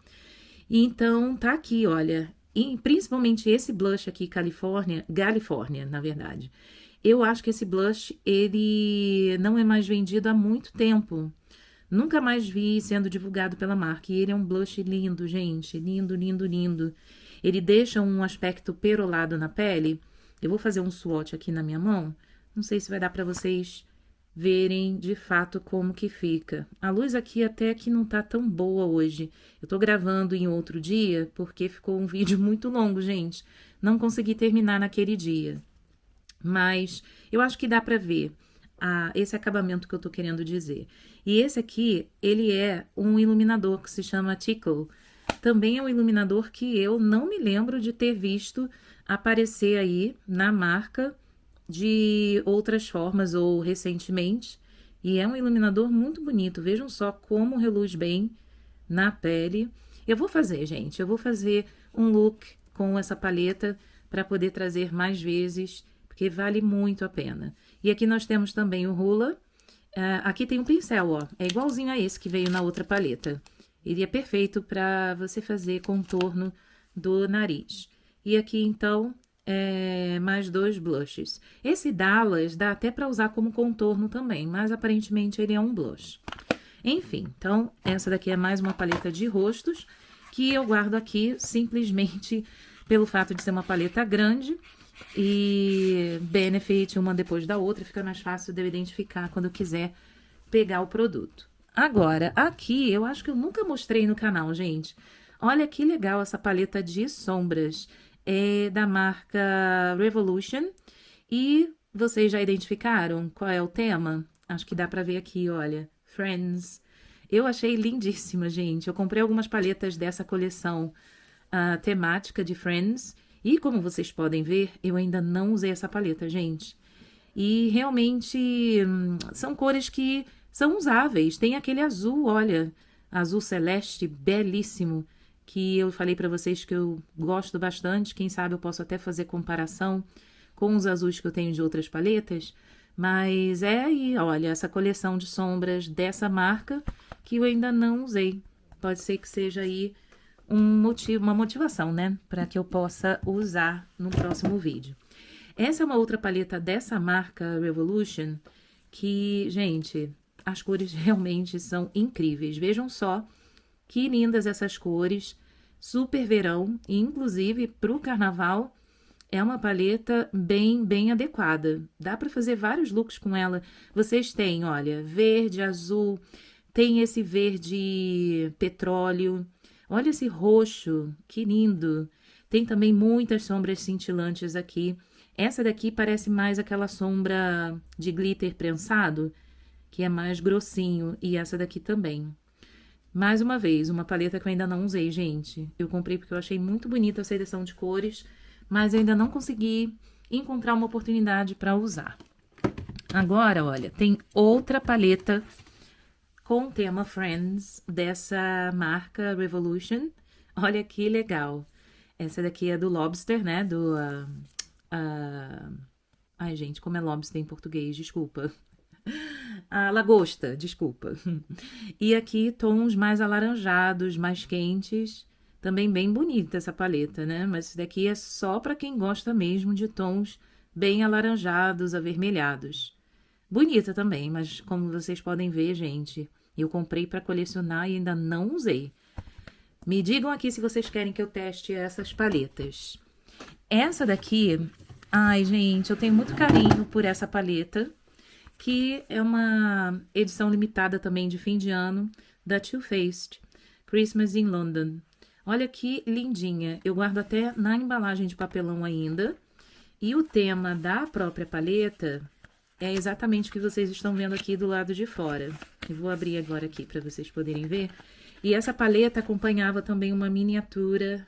E então, tá aqui, olha. E principalmente esse blush aqui, California, na verdade. Eu acho que esse blush, ele não é mais vendido há muito tempo. Nunca mais vi sendo divulgado pela marca. E ele é um blush lindo, gente. Lindo, lindo, lindo. Ele deixa um aspecto perolado na pele. Eu vou fazer um swatch aqui na minha mão. Não sei se vai dar para vocês verem de fato como que fica. A luz aqui até que não tá tão boa hoje. Eu tô gravando em outro dia porque ficou um vídeo muito longo, gente. Não consegui terminar naquele dia. Mas eu acho que dá para ver esse acabamento que eu tô querendo dizer. E esse aqui, ele é um iluminador que se chama Tickle. Também é um iluminador que eu não me lembro de ter visto aparecer aí na marca de outras formas ou recentemente. E é um iluminador muito bonito. Vejam só como reluz bem na pele. Eu vou fazer, gente, eu vou fazer um look com essa paleta para poder trazer mais vezes, porque vale muito a pena. E aqui nós temos também o Hoola. Aqui tem um pincel, ó. É igualzinho a esse que veio na outra paleta. Ele é perfeito para você fazer contorno do nariz. E aqui, então, mais 2 blushes. Esse Dallas dá até para usar como contorno também, mas aparentemente ele é um blush. Enfim, então, essa daqui é mais uma paleta de rostos, que eu guardo aqui simplesmente pelo fato de ser uma paleta grande e Benefit uma depois da outra, fica mais fácil de eu identificar quando eu quiser pegar o produto. Agora, aqui, eu acho que eu nunca mostrei no canal, gente. Olha que legal essa paleta de sombras. É da marca Revolution. E vocês já identificaram qual é o tema? Acho que dá pra ver aqui, olha. Friends. Eu achei lindíssima, gente. Eu comprei algumas paletas dessa coleção temática de Friends. E como vocês podem ver, eu ainda não usei essa paleta, gente. E realmente são cores que são usáveis. Tem aquele azul, olha, azul celeste, belíssimo, que eu falei para vocês que eu gosto bastante. Quem sabe eu posso até fazer comparação com os azuis que eu tenho de outras paletas. Mas aí, olha, essa coleção de sombras dessa marca que eu ainda não usei. Pode ser que seja aí uma motivação, né? Para que eu possa usar no próximo vídeo. Essa é uma outra paleta dessa marca Revolution que, gente, as cores realmente são incríveis. Vejam só que lindas essas cores, super verão, e inclusive para o carnaval é uma paleta bem adequada. Dá para fazer vários looks com ela. Vocês têm, olha, verde, azul, tem esse verde petróleo, olha esse roxo, que lindo. Tem também muitas sombras cintilantes aqui. Essa daqui parece mais aquela sombra de glitter prensado, que é mais grossinho, e essa daqui também. Mais uma vez, uma paleta que eu ainda não usei, gente. Eu comprei porque eu achei muito bonita a seleção de cores, mas eu ainda não consegui encontrar uma oportunidade para usar. Agora, olha, tem outra paleta com o tema Friends, dessa marca Revolution. Olha que legal. Essa daqui é do Lobster, né? Ai, gente, como é lobster em português? Desculpa. A lagosta, desculpa. E aqui tons mais alaranjados, mais quentes. Também bem bonita essa paleta, né? Mas isso daqui é só para quem gosta mesmo de tons bem alaranjados, avermelhados. Bonita também, mas como vocês podem ver, gente, eu comprei para colecionar e ainda não usei. Me digam aqui se vocês querem que eu teste essas paletas. Essa daqui, ai, gente, eu tenho muito carinho por essa paleta, que é uma edição limitada também de fim de ano da Too Faced Christmas in London. Olha que lindinha. Eu guardo até na embalagem de papelão ainda. E o tema da própria paleta é exatamente o que vocês estão vendo aqui do lado de fora. Eu vou abrir agora aqui para vocês poderem ver. E essa paleta acompanhava também uma miniatura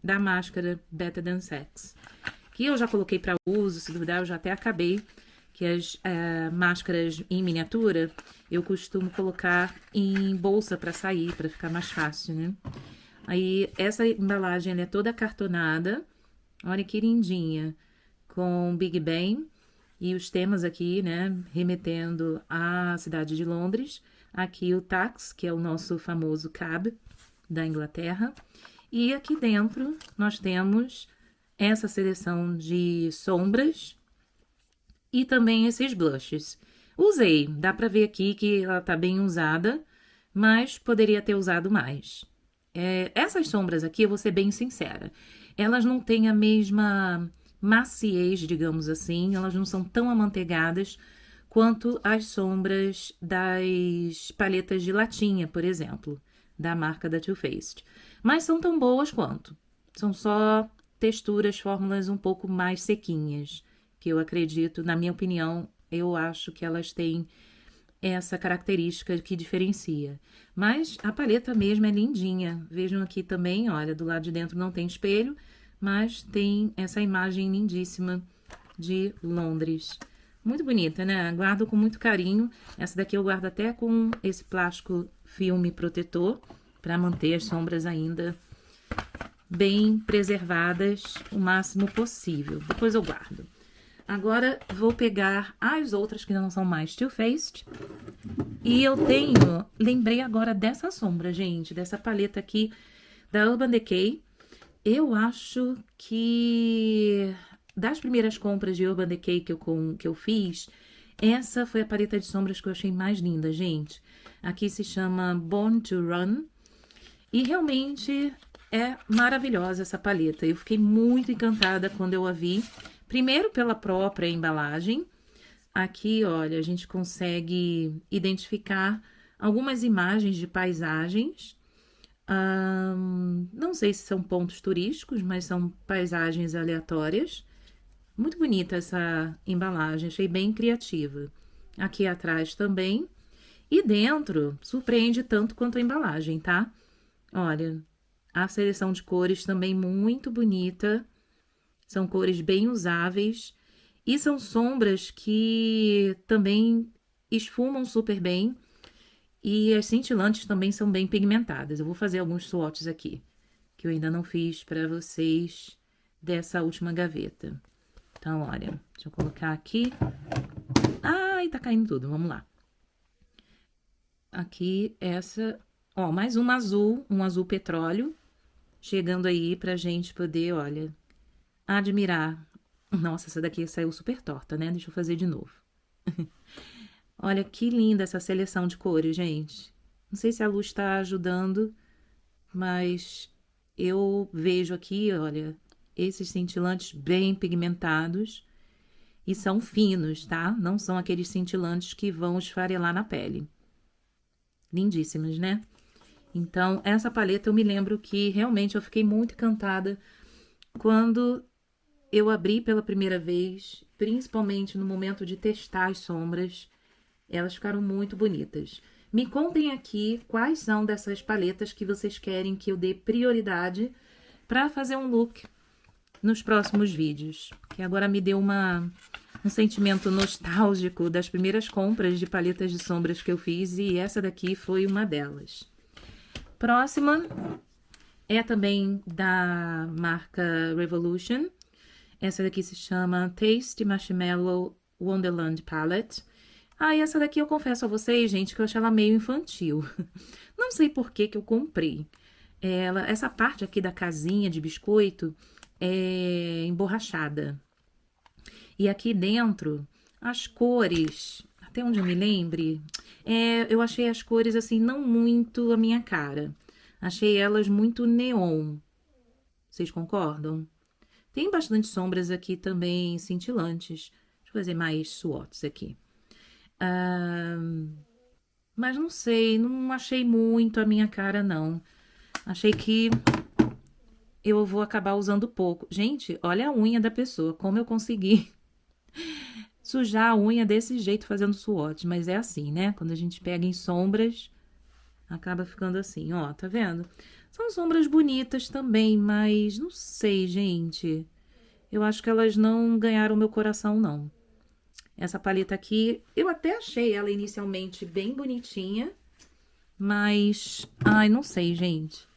da máscara Better Than Sex. que eu já coloquei para uso, se duvidar eu já até acabei, que as máscaras em miniatura eu costumo colocar em bolsa para sair, para ficar mais fácil, né? Aí essa embalagem ela é toda cartonada, olha que lindinha, com Big Ben e os temas aqui, né, remetendo à cidade de Londres. Aqui o Tax, que é o nosso famoso cab da Inglaterra. E aqui dentro nós temos essa seleção de sombras e também esses blushes. Usei, dá pra ver aqui que ela tá bem usada, mas poderia ter usado mais. Essas sombras aqui, eu vou ser bem sincera, elas não têm a mesma maciez, digamos assim, elas não são tão amanteigadas quanto as sombras das paletas de latinha, por exemplo, da marca da Too Faced. Mas são tão boas quanto. São só texturas, fórmulas um pouco mais sequinhas, que eu acredito, na minha opinião, eu acho que elas têm essa característica que diferencia. Mas a paleta mesmo é lindinha. Vejam aqui também, olha, do lado de dentro não tem espelho, mas tem essa imagem lindíssima de Londres. Muito bonita, né? Guardo com muito carinho. Essa daqui eu guardo até com esse plástico filme protetor, para manter as sombras ainda bem preservadas o máximo possível. Depois eu guardo. Agora, vou pegar as outras que não são mais Too Faced. E eu tenho... Lembrei agora dessa sombra, gente. Dessa paleta aqui da Urban Decay. Eu acho que... Das primeiras compras de Urban Decay que eu fiz, essa foi a paleta de sombras que eu achei mais linda, gente. Aqui se chama Born to Run. E realmente é maravilhosa essa paleta. Eu fiquei muito encantada quando eu a vi. Primeiro pela própria embalagem. Aqui, olha, a gente consegue identificar algumas imagens de paisagens. Não sei se são pontos turísticos, mas são paisagens aleatórias. Muito bonita essa embalagem, achei bem criativa. Aqui atrás também. E dentro, surpreende tanto quanto a embalagem, tá? Olha, a seleção de cores também muito bonita. São cores bem usáveis e são sombras que também esfumam super bem e as cintilantes também são bem pigmentadas. Eu vou fazer alguns swatches aqui, que eu ainda não fiz para vocês dessa última gaveta. Então, olha, deixa eu colocar aqui. Ai, tá caindo tudo, vamos lá. Aqui, essa, ó, mais uma azul, um azul petróleo, chegando aí pra gente poder, olha... admirar. Nossa, essa daqui saiu super torta, né? Deixa eu fazer de novo. Olha que linda essa seleção de cores, gente. Não sei se a luz está ajudando, mas eu vejo aqui, olha, esses cintilantes bem pigmentados e são finos, tá? Não são aqueles cintilantes que vão esfarelar na pele. Lindíssimos, né? Então, essa paleta eu me lembro que realmente eu fiquei muito encantada quando eu abri pela primeira vez, principalmente no momento de testar as sombras. Elas ficaram muito bonitas. Me contem aqui quais são dessas paletas que vocês querem que eu dê prioridade para fazer um look nos próximos vídeos. Que agora me deu um sentimento nostálgico das primeiras compras de paletas de sombras que eu fiz e essa daqui foi uma delas. Próxima é também da marca Revolution. Essa daqui se chama Taste Marshmallow Wonderland Palette. Ah, e essa daqui eu confesso a vocês, gente, que eu achei ela meio infantil. Não sei por que que eu comprei. Essa parte aqui da casinha de biscoito é emborrachada. E aqui dentro, as cores, até onde eu me lembre, eu achei as cores assim, não muito a minha cara. Achei elas muito neon. Vocês concordam? Tem bastante sombras aqui também cintilantes. Deixa eu fazer mais swatches aqui. Mas não sei, não achei muito a minha cara, não. Achei que eu vou acabar usando pouco. Gente, olha a unha da pessoa, como eu consegui sujar a unha desse jeito fazendo swatch. Mas é assim, né? Quando a gente pega em sombras, acaba ficando assim, ó, tá vendo? São sombras bonitas também, mas não sei, gente. eu acho que elas não ganharam meu coração, não. Essa paleta aqui, eu até achei ela inicialmente bem bonitinha, mas, ai, não sei, gente.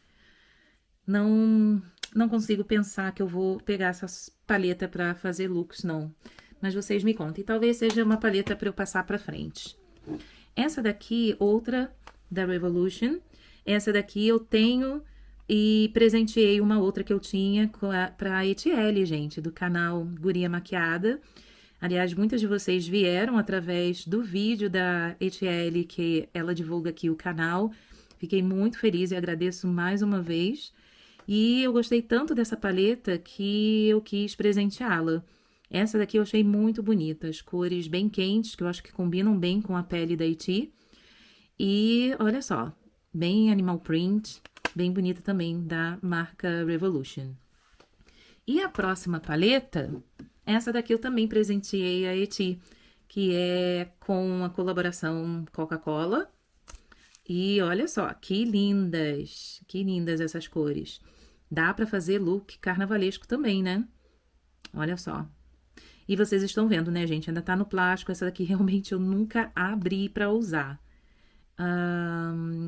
Não consigo pensar que eu vou pegar essa paleta pra fazer looks, não. Mas vocês me contem. Talvez seja uma paleta pra eu passar pra frente. Essa daqui, outra da Revolution. Essa daqui eu tenho e presenteei uma outra que eu tinha pra Etiele, gente, do canal Guria Maquiada. Aliás, muitas de vocês vieram através do vídeo da Etiele, que ela divulga aqui o canal. Fiquei muito feliz e agradeço mais uma vez. E eu gostei tanto dessa paleta que eu quis presenteá-la. Essa daqui eu achei muito bonita, as cores bem quentes, que eu acho que combinam bem com a pele da Iti. E olha só, bem animal print, bem bonita também, da marca Revolution. E a próxima paleta, essa daqui eu também presenteei a Eti, que é com a colaboração Coca-Cola. E olha só, que lindas essas cores. Dá pra fazer look carnavalesco também, né? Olha só. E vocês estão vendo, né, gente? Ainda tá no plástico. Essa daqui realmente eu nunca abri pra usar.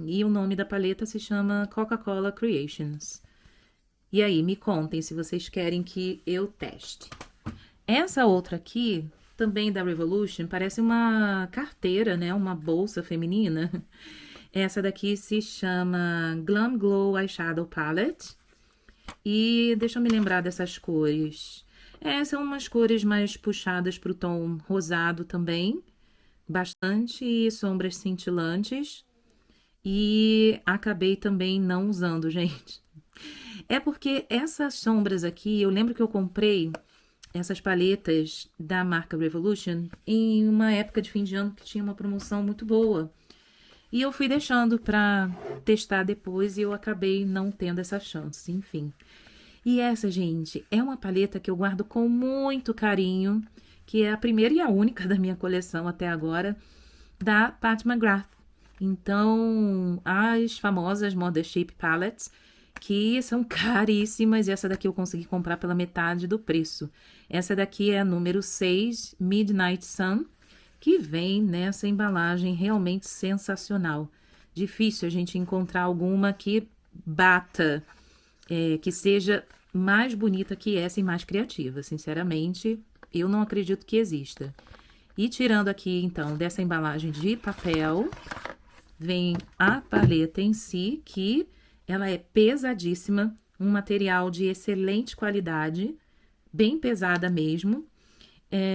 E o nome da paleta se chama Coca-Cola Creations. E aí, me contem se vocês querem que eu teste. Essa outra aqui, também da Revolution, parece uma carteira, né? Uma bolsa feminina. Essa daqui se chama Glam Glow Eyeshadow Palette. E deixa eu me lembrar dessas cores. São umas cores mais puxadas para o tom rosado também. Bastante sombras cintilantes. E acabei também não usando, gente. É porque essas sombras aqui, eu lembro que eu comprei essas paletas da marca Revolution em uma época de fim de ano que tinha uma promoção muito boa. E eu fui deixando pra testar depois e eu acabei não tendo essa chance, enfim. E essa, gente, é uma paleta que eu guardo com muito carinho, que é a primeira e a única da minha coleção até agora, da Pat McGrath. Então, as famosas Mothership Palettes, que são caríssimas, e essa daqui eu consegui comprar pela metade do preço. Essa daqui é a número 6, Midnight Sun, que vem nessa embalagem realmente sensacional. Difícil a gente encontrar alguma que bata, que seja mais bonita que essa e mais criativa. Sinceramente, eu não acredito que exista. E tirando aqui, então, dessa embalagem de papel, vem a paleta em si, que ela é pesadíssima, um material de excelente qualidade, bem pesada mesmo.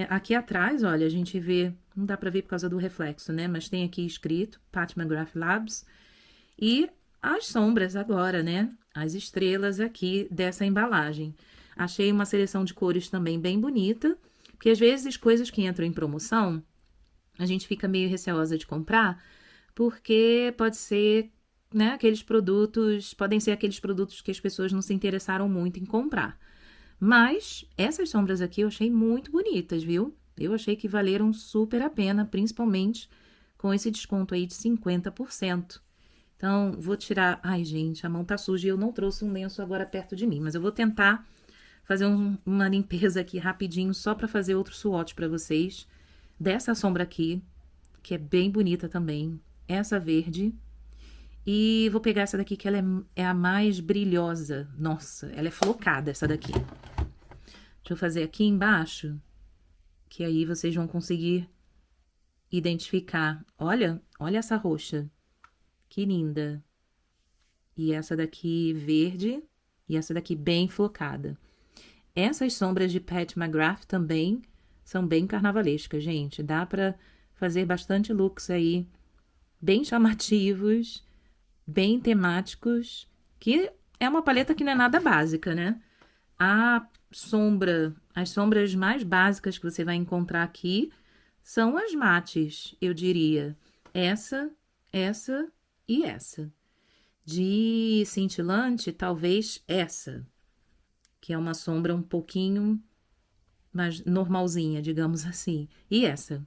Aqui atrás, olha, a gente vê, não dá pra ver por causa do reflexo, né? Mas tem aqui escrito Pat McGrath Labs. E as sombras agora, né? As estrelas aqui dessa embalagem. Achei uma seleção de cores também bem bonita, porque às vezes coisas que entram em promoção, a gente fica meio receosa de comprar, porque pode ser, né, podem ser aqueles produtos que as pessoas não se interessaram muito em comprar. Mas essas sombras aqui eu achei muito bonitas, viu? Eu achei que valeram super a pena, principalmente com esse desconto aí de 50%. Então, vou tirar... Ai, gente, a mão tá suja e eu não trouxe um lenço agora perto de mim. Mas eu vou tentar fazer uma limpeza aqui rapidinho, só pra fazer outro swatch pra vocês. Dessa sombra aqui, que é bem bonita também. Essa verde. E vou pegar essa daqui, que ela é a mais brilhosa. Nossa, ela é flocada, essa daqui. Deixa eu fazer aqui embaixo, que aí vocês vão conseguir identificar. Olha essa roxa. Que linda. E essa daqui verde e essa daqui bem flocada. Essas sombras de Pat McGrath também são bem carnavalescas, gente. Dá pra fazer bastante looks aí, bem chamativos, bem temáticos, que é uma paleta que não é nada básica, né? As sombras mais básicas que você vai encontrar aqui são as mates, eu diria. Essa e essa. De cintilante, talvez essa, que é uma sombra um pouquinho mais normalzinha, digamos assim. E essa.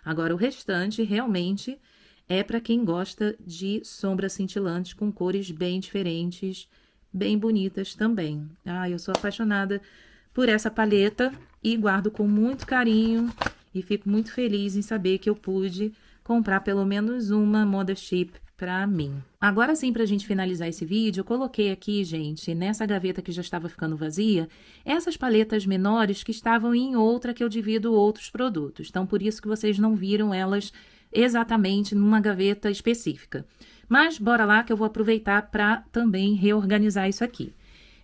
Agora, o restante realmente é para quem gosta de sombra cintilante com cores bem diferentes, bem bonitas também. Eu sou apaixonada por essa paleta e guardo com muito carinho e fico muito feliz em saber que eu pude comprar pelo menos uma Mothership pra mim. Agora sim, pra gente finalizar esse vídeo, eu coloquei aqui, gente, nessa gaveta que já estava ficando vazia, essas paletas menores que estavam em outra que eu divido outros produtos. Então, por isso que vocês não viram elas exatamente numa gaveta específica. Mas, bora lá que eu vou aproveitar para também reorganizar isso aqui.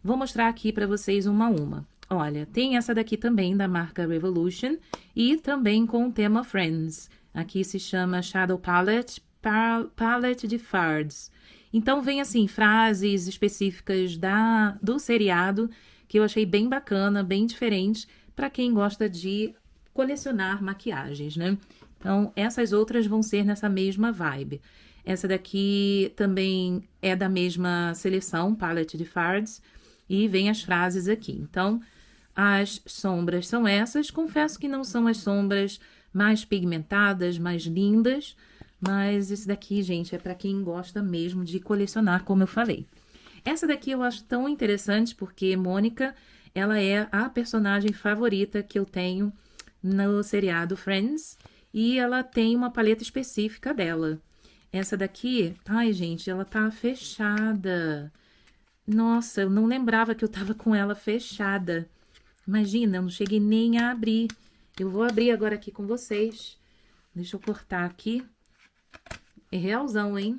Vou mostrar aqui para vocês uma a uma. Olha, tem essa daqui também da marca Revolution e também com o tema Friends. Aqui se chama Shadow Palette, Palette de Fards. Então, vem assim, frases específicas do seriado que eu achei bem bacana, bem diferente, para quem gosta de colecionar maquiagens, né? Então, essas outras vão ser nessa mesma vibe. Essa daqui também é da mesma seleção, Palette de Fards, e vem as frases aqui. Então, as sombras são essas. Confesso que não são as sombras mais pigmentadas, mais lindas, mas esse daqui, gente, é para quem gosta mesmo de colecionar, como eu falei. Essa daqui eu acho tão interessante porque Mônica, ela é a personagem favorita que eu tenho no seriado Friends e ela tem uma paleta específica dela. Essa daqui, ai, gente, ela tá fechada. Nossa, eu não lembrava que eu tava com ela fechada. Imagina, eu não cheguei nem a abrir. Eu vou abrir agora aqui com vocês. Deixa eu cortar aqui. É realzão, hein?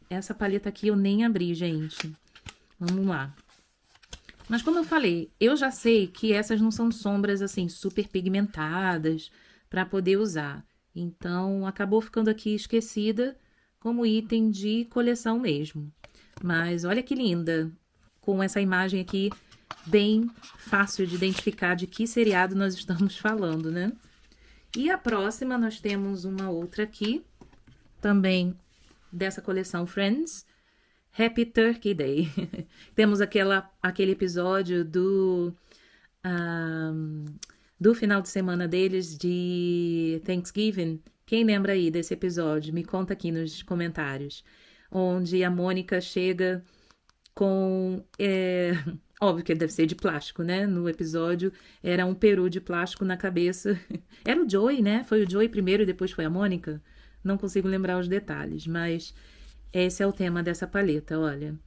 Essa paleta aqui eu nem abri, gente. Vamos lá. Mas como eu falei, eu já sei que essas não são sombras, assim, super pigmentadas para poder usar. Então, acabou ficando aqui esquecida como item de coleção mesmo. Mas olha que linda, com essa imagem aqui bem fácil de identificar de que seriado nós estamos falando, né? E a próxima nós temos uma outra aqui, também dessa coleção Friends, Happy Turkey Day. Temos aquele episódio do final de semana deles de Thanksgiving. Quem lembra aí desse episódio? Me conta aqui nos comentários. Onde a Mônica chega com... óbvio que deve ser de plástico, né? No episódio era um peru de plástico na cabeça. Era o Joey, né? Foi o Joey primeiro e depois foi a Mônica. Não consigo lembrar os detalhes, mas esse é o tema dessa paleta, olha.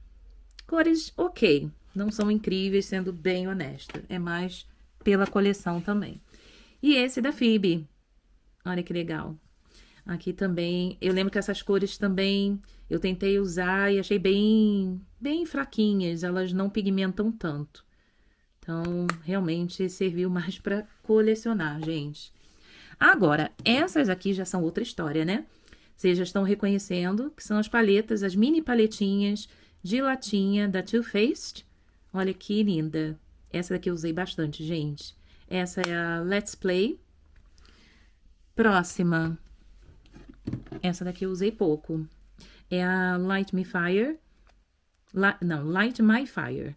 Cores ok, não são incríveis, sendo bem honesta. É mais pela coleção também. E esse da Phoebe. Olha que legal. Aqui também, eu lembro que essas cores também eu tentei usar e achei bem fraquinhas, elas não pigmentam tanto. Então, realmente serviu mais para colecionar, gente. Agora, essas aqui já são outra história, né? Vocês já estão reconhecendo que são as paletas, as mini paletinhas de latinha da Too Faced. Olha que linda. Essa daqui eu usei bastante, gente. Essa é a Let's Play. Próxima. Essa daqui eu usei pouco. É a Light Me Fire. Light My Fire.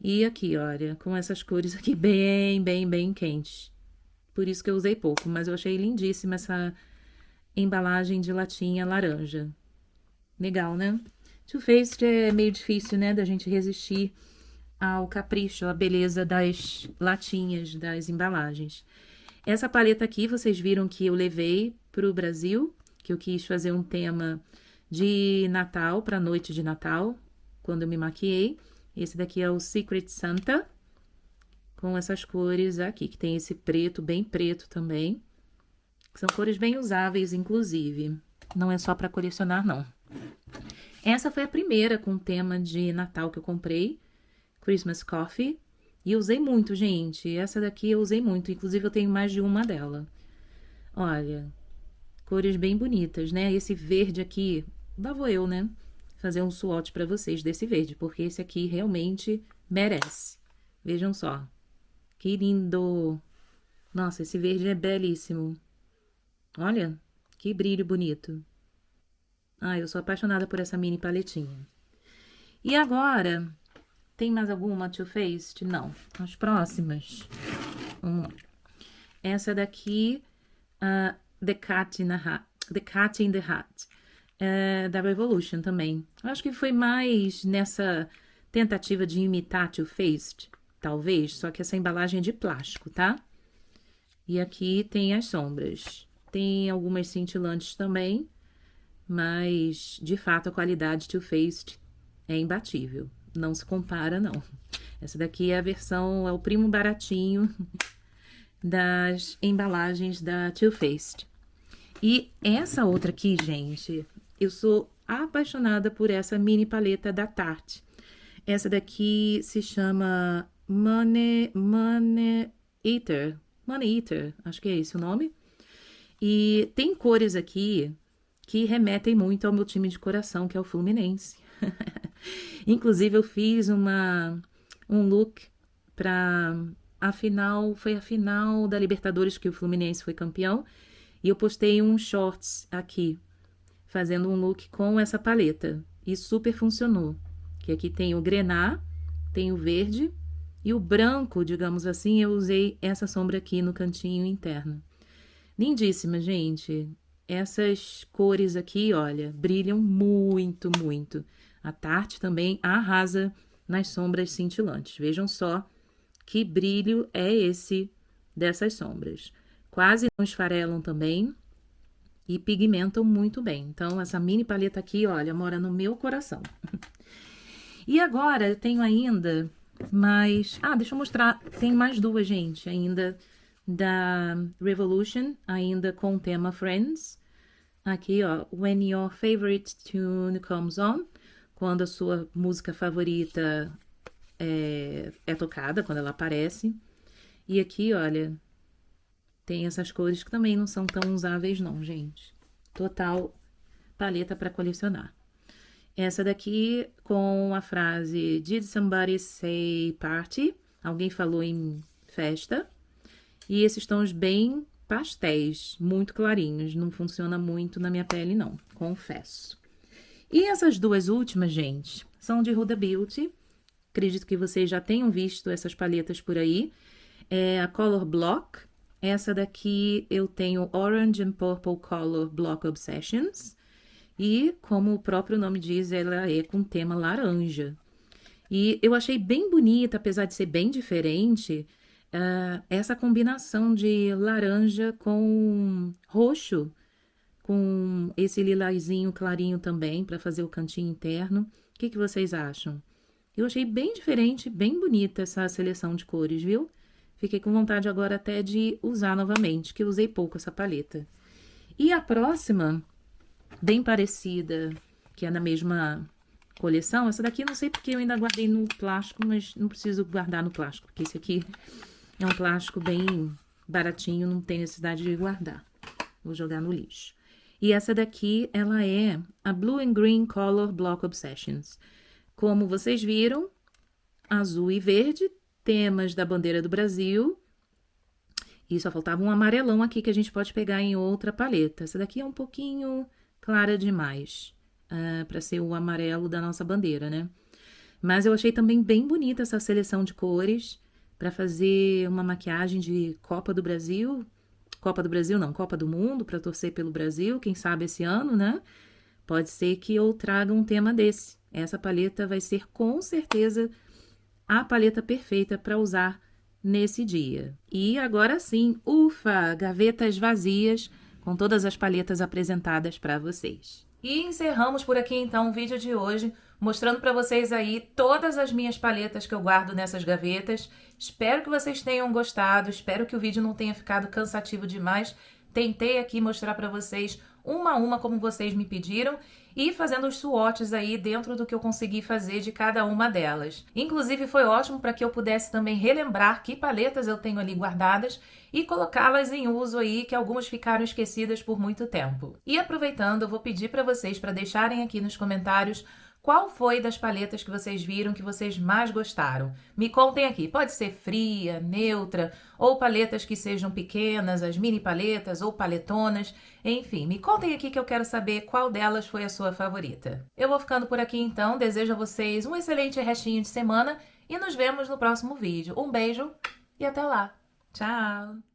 E aqui, olha, com essas cores aqui bem quentes. Por isso que eu usei pouco, mas eu achei lindíssima essa embalagem de latinha laranja. Legal, né? Too Faced é meio difícil, né, da gente resistir ao capricho, à beleza das latinhas, das embalagens. Essa paleta aqui, vocês viram que eu levei para o Brasil, que eu quis fazer um tema de Natal, para noite de Natal, quando eu me maquiei. Esse daqui é o Secret Santa, com essas cores aqui, que tem esse preto, bem preto também. São cores bem usáveis, inclusive. Não é só para colecionar, não. Essa foi a primeira com tema de Natal que eu comprei, Christmas Coffee. E usei muito, gente. Essa daqui eu usei muito. Inclusive, eu tenho mais de uma dela. Olha, cores bem bonitas, né? Esse verde aqui, lá vou eu, né? Fazer um swatch pra vocês desse verde, porque esse aqui realmente merece. Vejam só. Que lindo! Nossa, esse verde é belíssimo. Olha, que brilho bonito. Ah, eu sou apaixonada por essa mini paletinha. E agora... Tem mais alguma Too Faced? Não. As próximas. Vamos lá. Essa daqui, The Cat in the Hat. Da Revolution também. Eu acho que foi mais nessa tentativa de imitar Too Faced. talvez, só que essa embalagem é de plástico, tá? E aqui tem as sombras. Tem algumas cintilantes também, mas, de fato, a qualidade Too Faced é imbatível. Não se compara, não. Essa daqui é a versão, é o primo baratinho das embalagens da Too Faced. E essa outra aqui, gente, eu sou apaixonada por essa mini paleta da Tarte. Essa daqui se chama Money Eater, acho que é esse o nome. E tem cores aqui que remetem muito ao meu time de coração, que é o Fluminense. Inclusive, eu fiz um look para foi a final da Libertadores que o Fluminense foi campeão. E eu postei uns shorts aqui, fazendo um look com essa paleta. E super funcionou. Que aqui tem o grená, tem o verde e o branco, digamos assim, eu usei essa sombra aqui no cantinho interno. Lindíssima, gente. Essas cores aqui, olha, brilham muito, muito. A Tarte também arrasa nas sombras cintilantes. Vejam só que brilho é esse dessas sombras. Quase não esfarelam também e pigmentam muito bem. Então, essa mini paleta aqui, olha, mora no meu coração. E agora, eu tenho ainda mais... Ah, deixa eu mostrar. Tem mais duas, gente, ainda da Revolution, ainda com o tema Friends. Aqui, ó, When Your Favorite Tune Comes On, quando a sua música favorita é tocada, quando ela aparece. E aqui, olha, tem essas cores que também não são tão usáveis não, gente. Total paleta para colecionar. Essa daqui com a frase Did somebody say party? Alguém falou em festa. E esses tons bem pastéis, muito clarinhos. Não funciona muito na minha pele, não, confesso. E essas duas últimas, gente, são de Huda Beauty. Acredito que vocês já tenham visto essas paletas por aí. É a Color Block. Essa daqui eu tenho Orange and Purple Color Block Obsessions. E, como o próprio nome diz, ela é com tema laranja. E eu achei bem bonita, apesar de ser bem diferente, essa combinação de laranja com roxo, com esse lilazinho clarinho também, para fazer o cantinho interno. O que vocês acham? Eu achei bem diferente, bem bonita essa seleção de cores, viu? Fiquei com vontade agora até de usar novamente, que eu usei pouco essa paleta. E a próxima, bem parecida, que é na mesma coleção, essa daqui não sei porque eu ainda guardei no plástico, mas não preciso guardar no plástico, porque esse aqui é um plástico bem baratinho, não tem necessidade de guardar. Vou jogar no lixo. E essa daqui, ela é a Blue and Green Color Block Obsessions. Como vocês viram, azul e verde, temas da bandeira do Brasil. E só faltava um amarelão aqui que a gente pode pegar em outra paleta. Essa daqui é um pouquinho clara demais, para ser o amarelo da nossa bandeira, né? Mas eu achei também bem bonita essa seleção de cores para fazer uma maquiagem de Copa do Brasil. Copa do Brasil não, Copa do Mundo, para torcer pelo Brasil, quem sabe esse ano, né? Pode ser que eu traga um tema desse. Essa paleta vai ser com certeza a paleta perfeita para usar nesse dia. E agora sim, ufa, gavetas vazias com todas as paletas apresentadas para vocês. E encerramos por aqui então o vídeo de hoje, mostrando para vocês aí todas as minhas paletas que eu guardo nessas gavetas. Espero que vocês tenham gostado, espero que o vídeo não tenha ficado cansativo demais. Tentei aqui mostrar para vocês uma a uma como vocês me pediram e fazendo os swatches aí dentro do que eu consegui fazer de cada uma delas. Inclusive foi ótimo para que eu pudesse também relembrar que paletas eu tenho ali guardadas e colocá-las em uso aí, que algumas ficaram esquecidas por muito tempo. E aproveitando, eu vou pedir para vocês para deixarem aqui nos comentários qual foi das paletas que vocês viram que vocês mais gostaram? Me contem aqui, pode ser fria, neutra, ou paletas que sejam pequenas, as mini paletas ou paletonas, enfim, me contem aqui que eu quero saber qual delas foi a sua favorita. Eu vou ficando por aqui então, desejo a vocês um excelente restinho de semana e nos vemos no próximo vídeo. Um beijo e até lá! Tchau!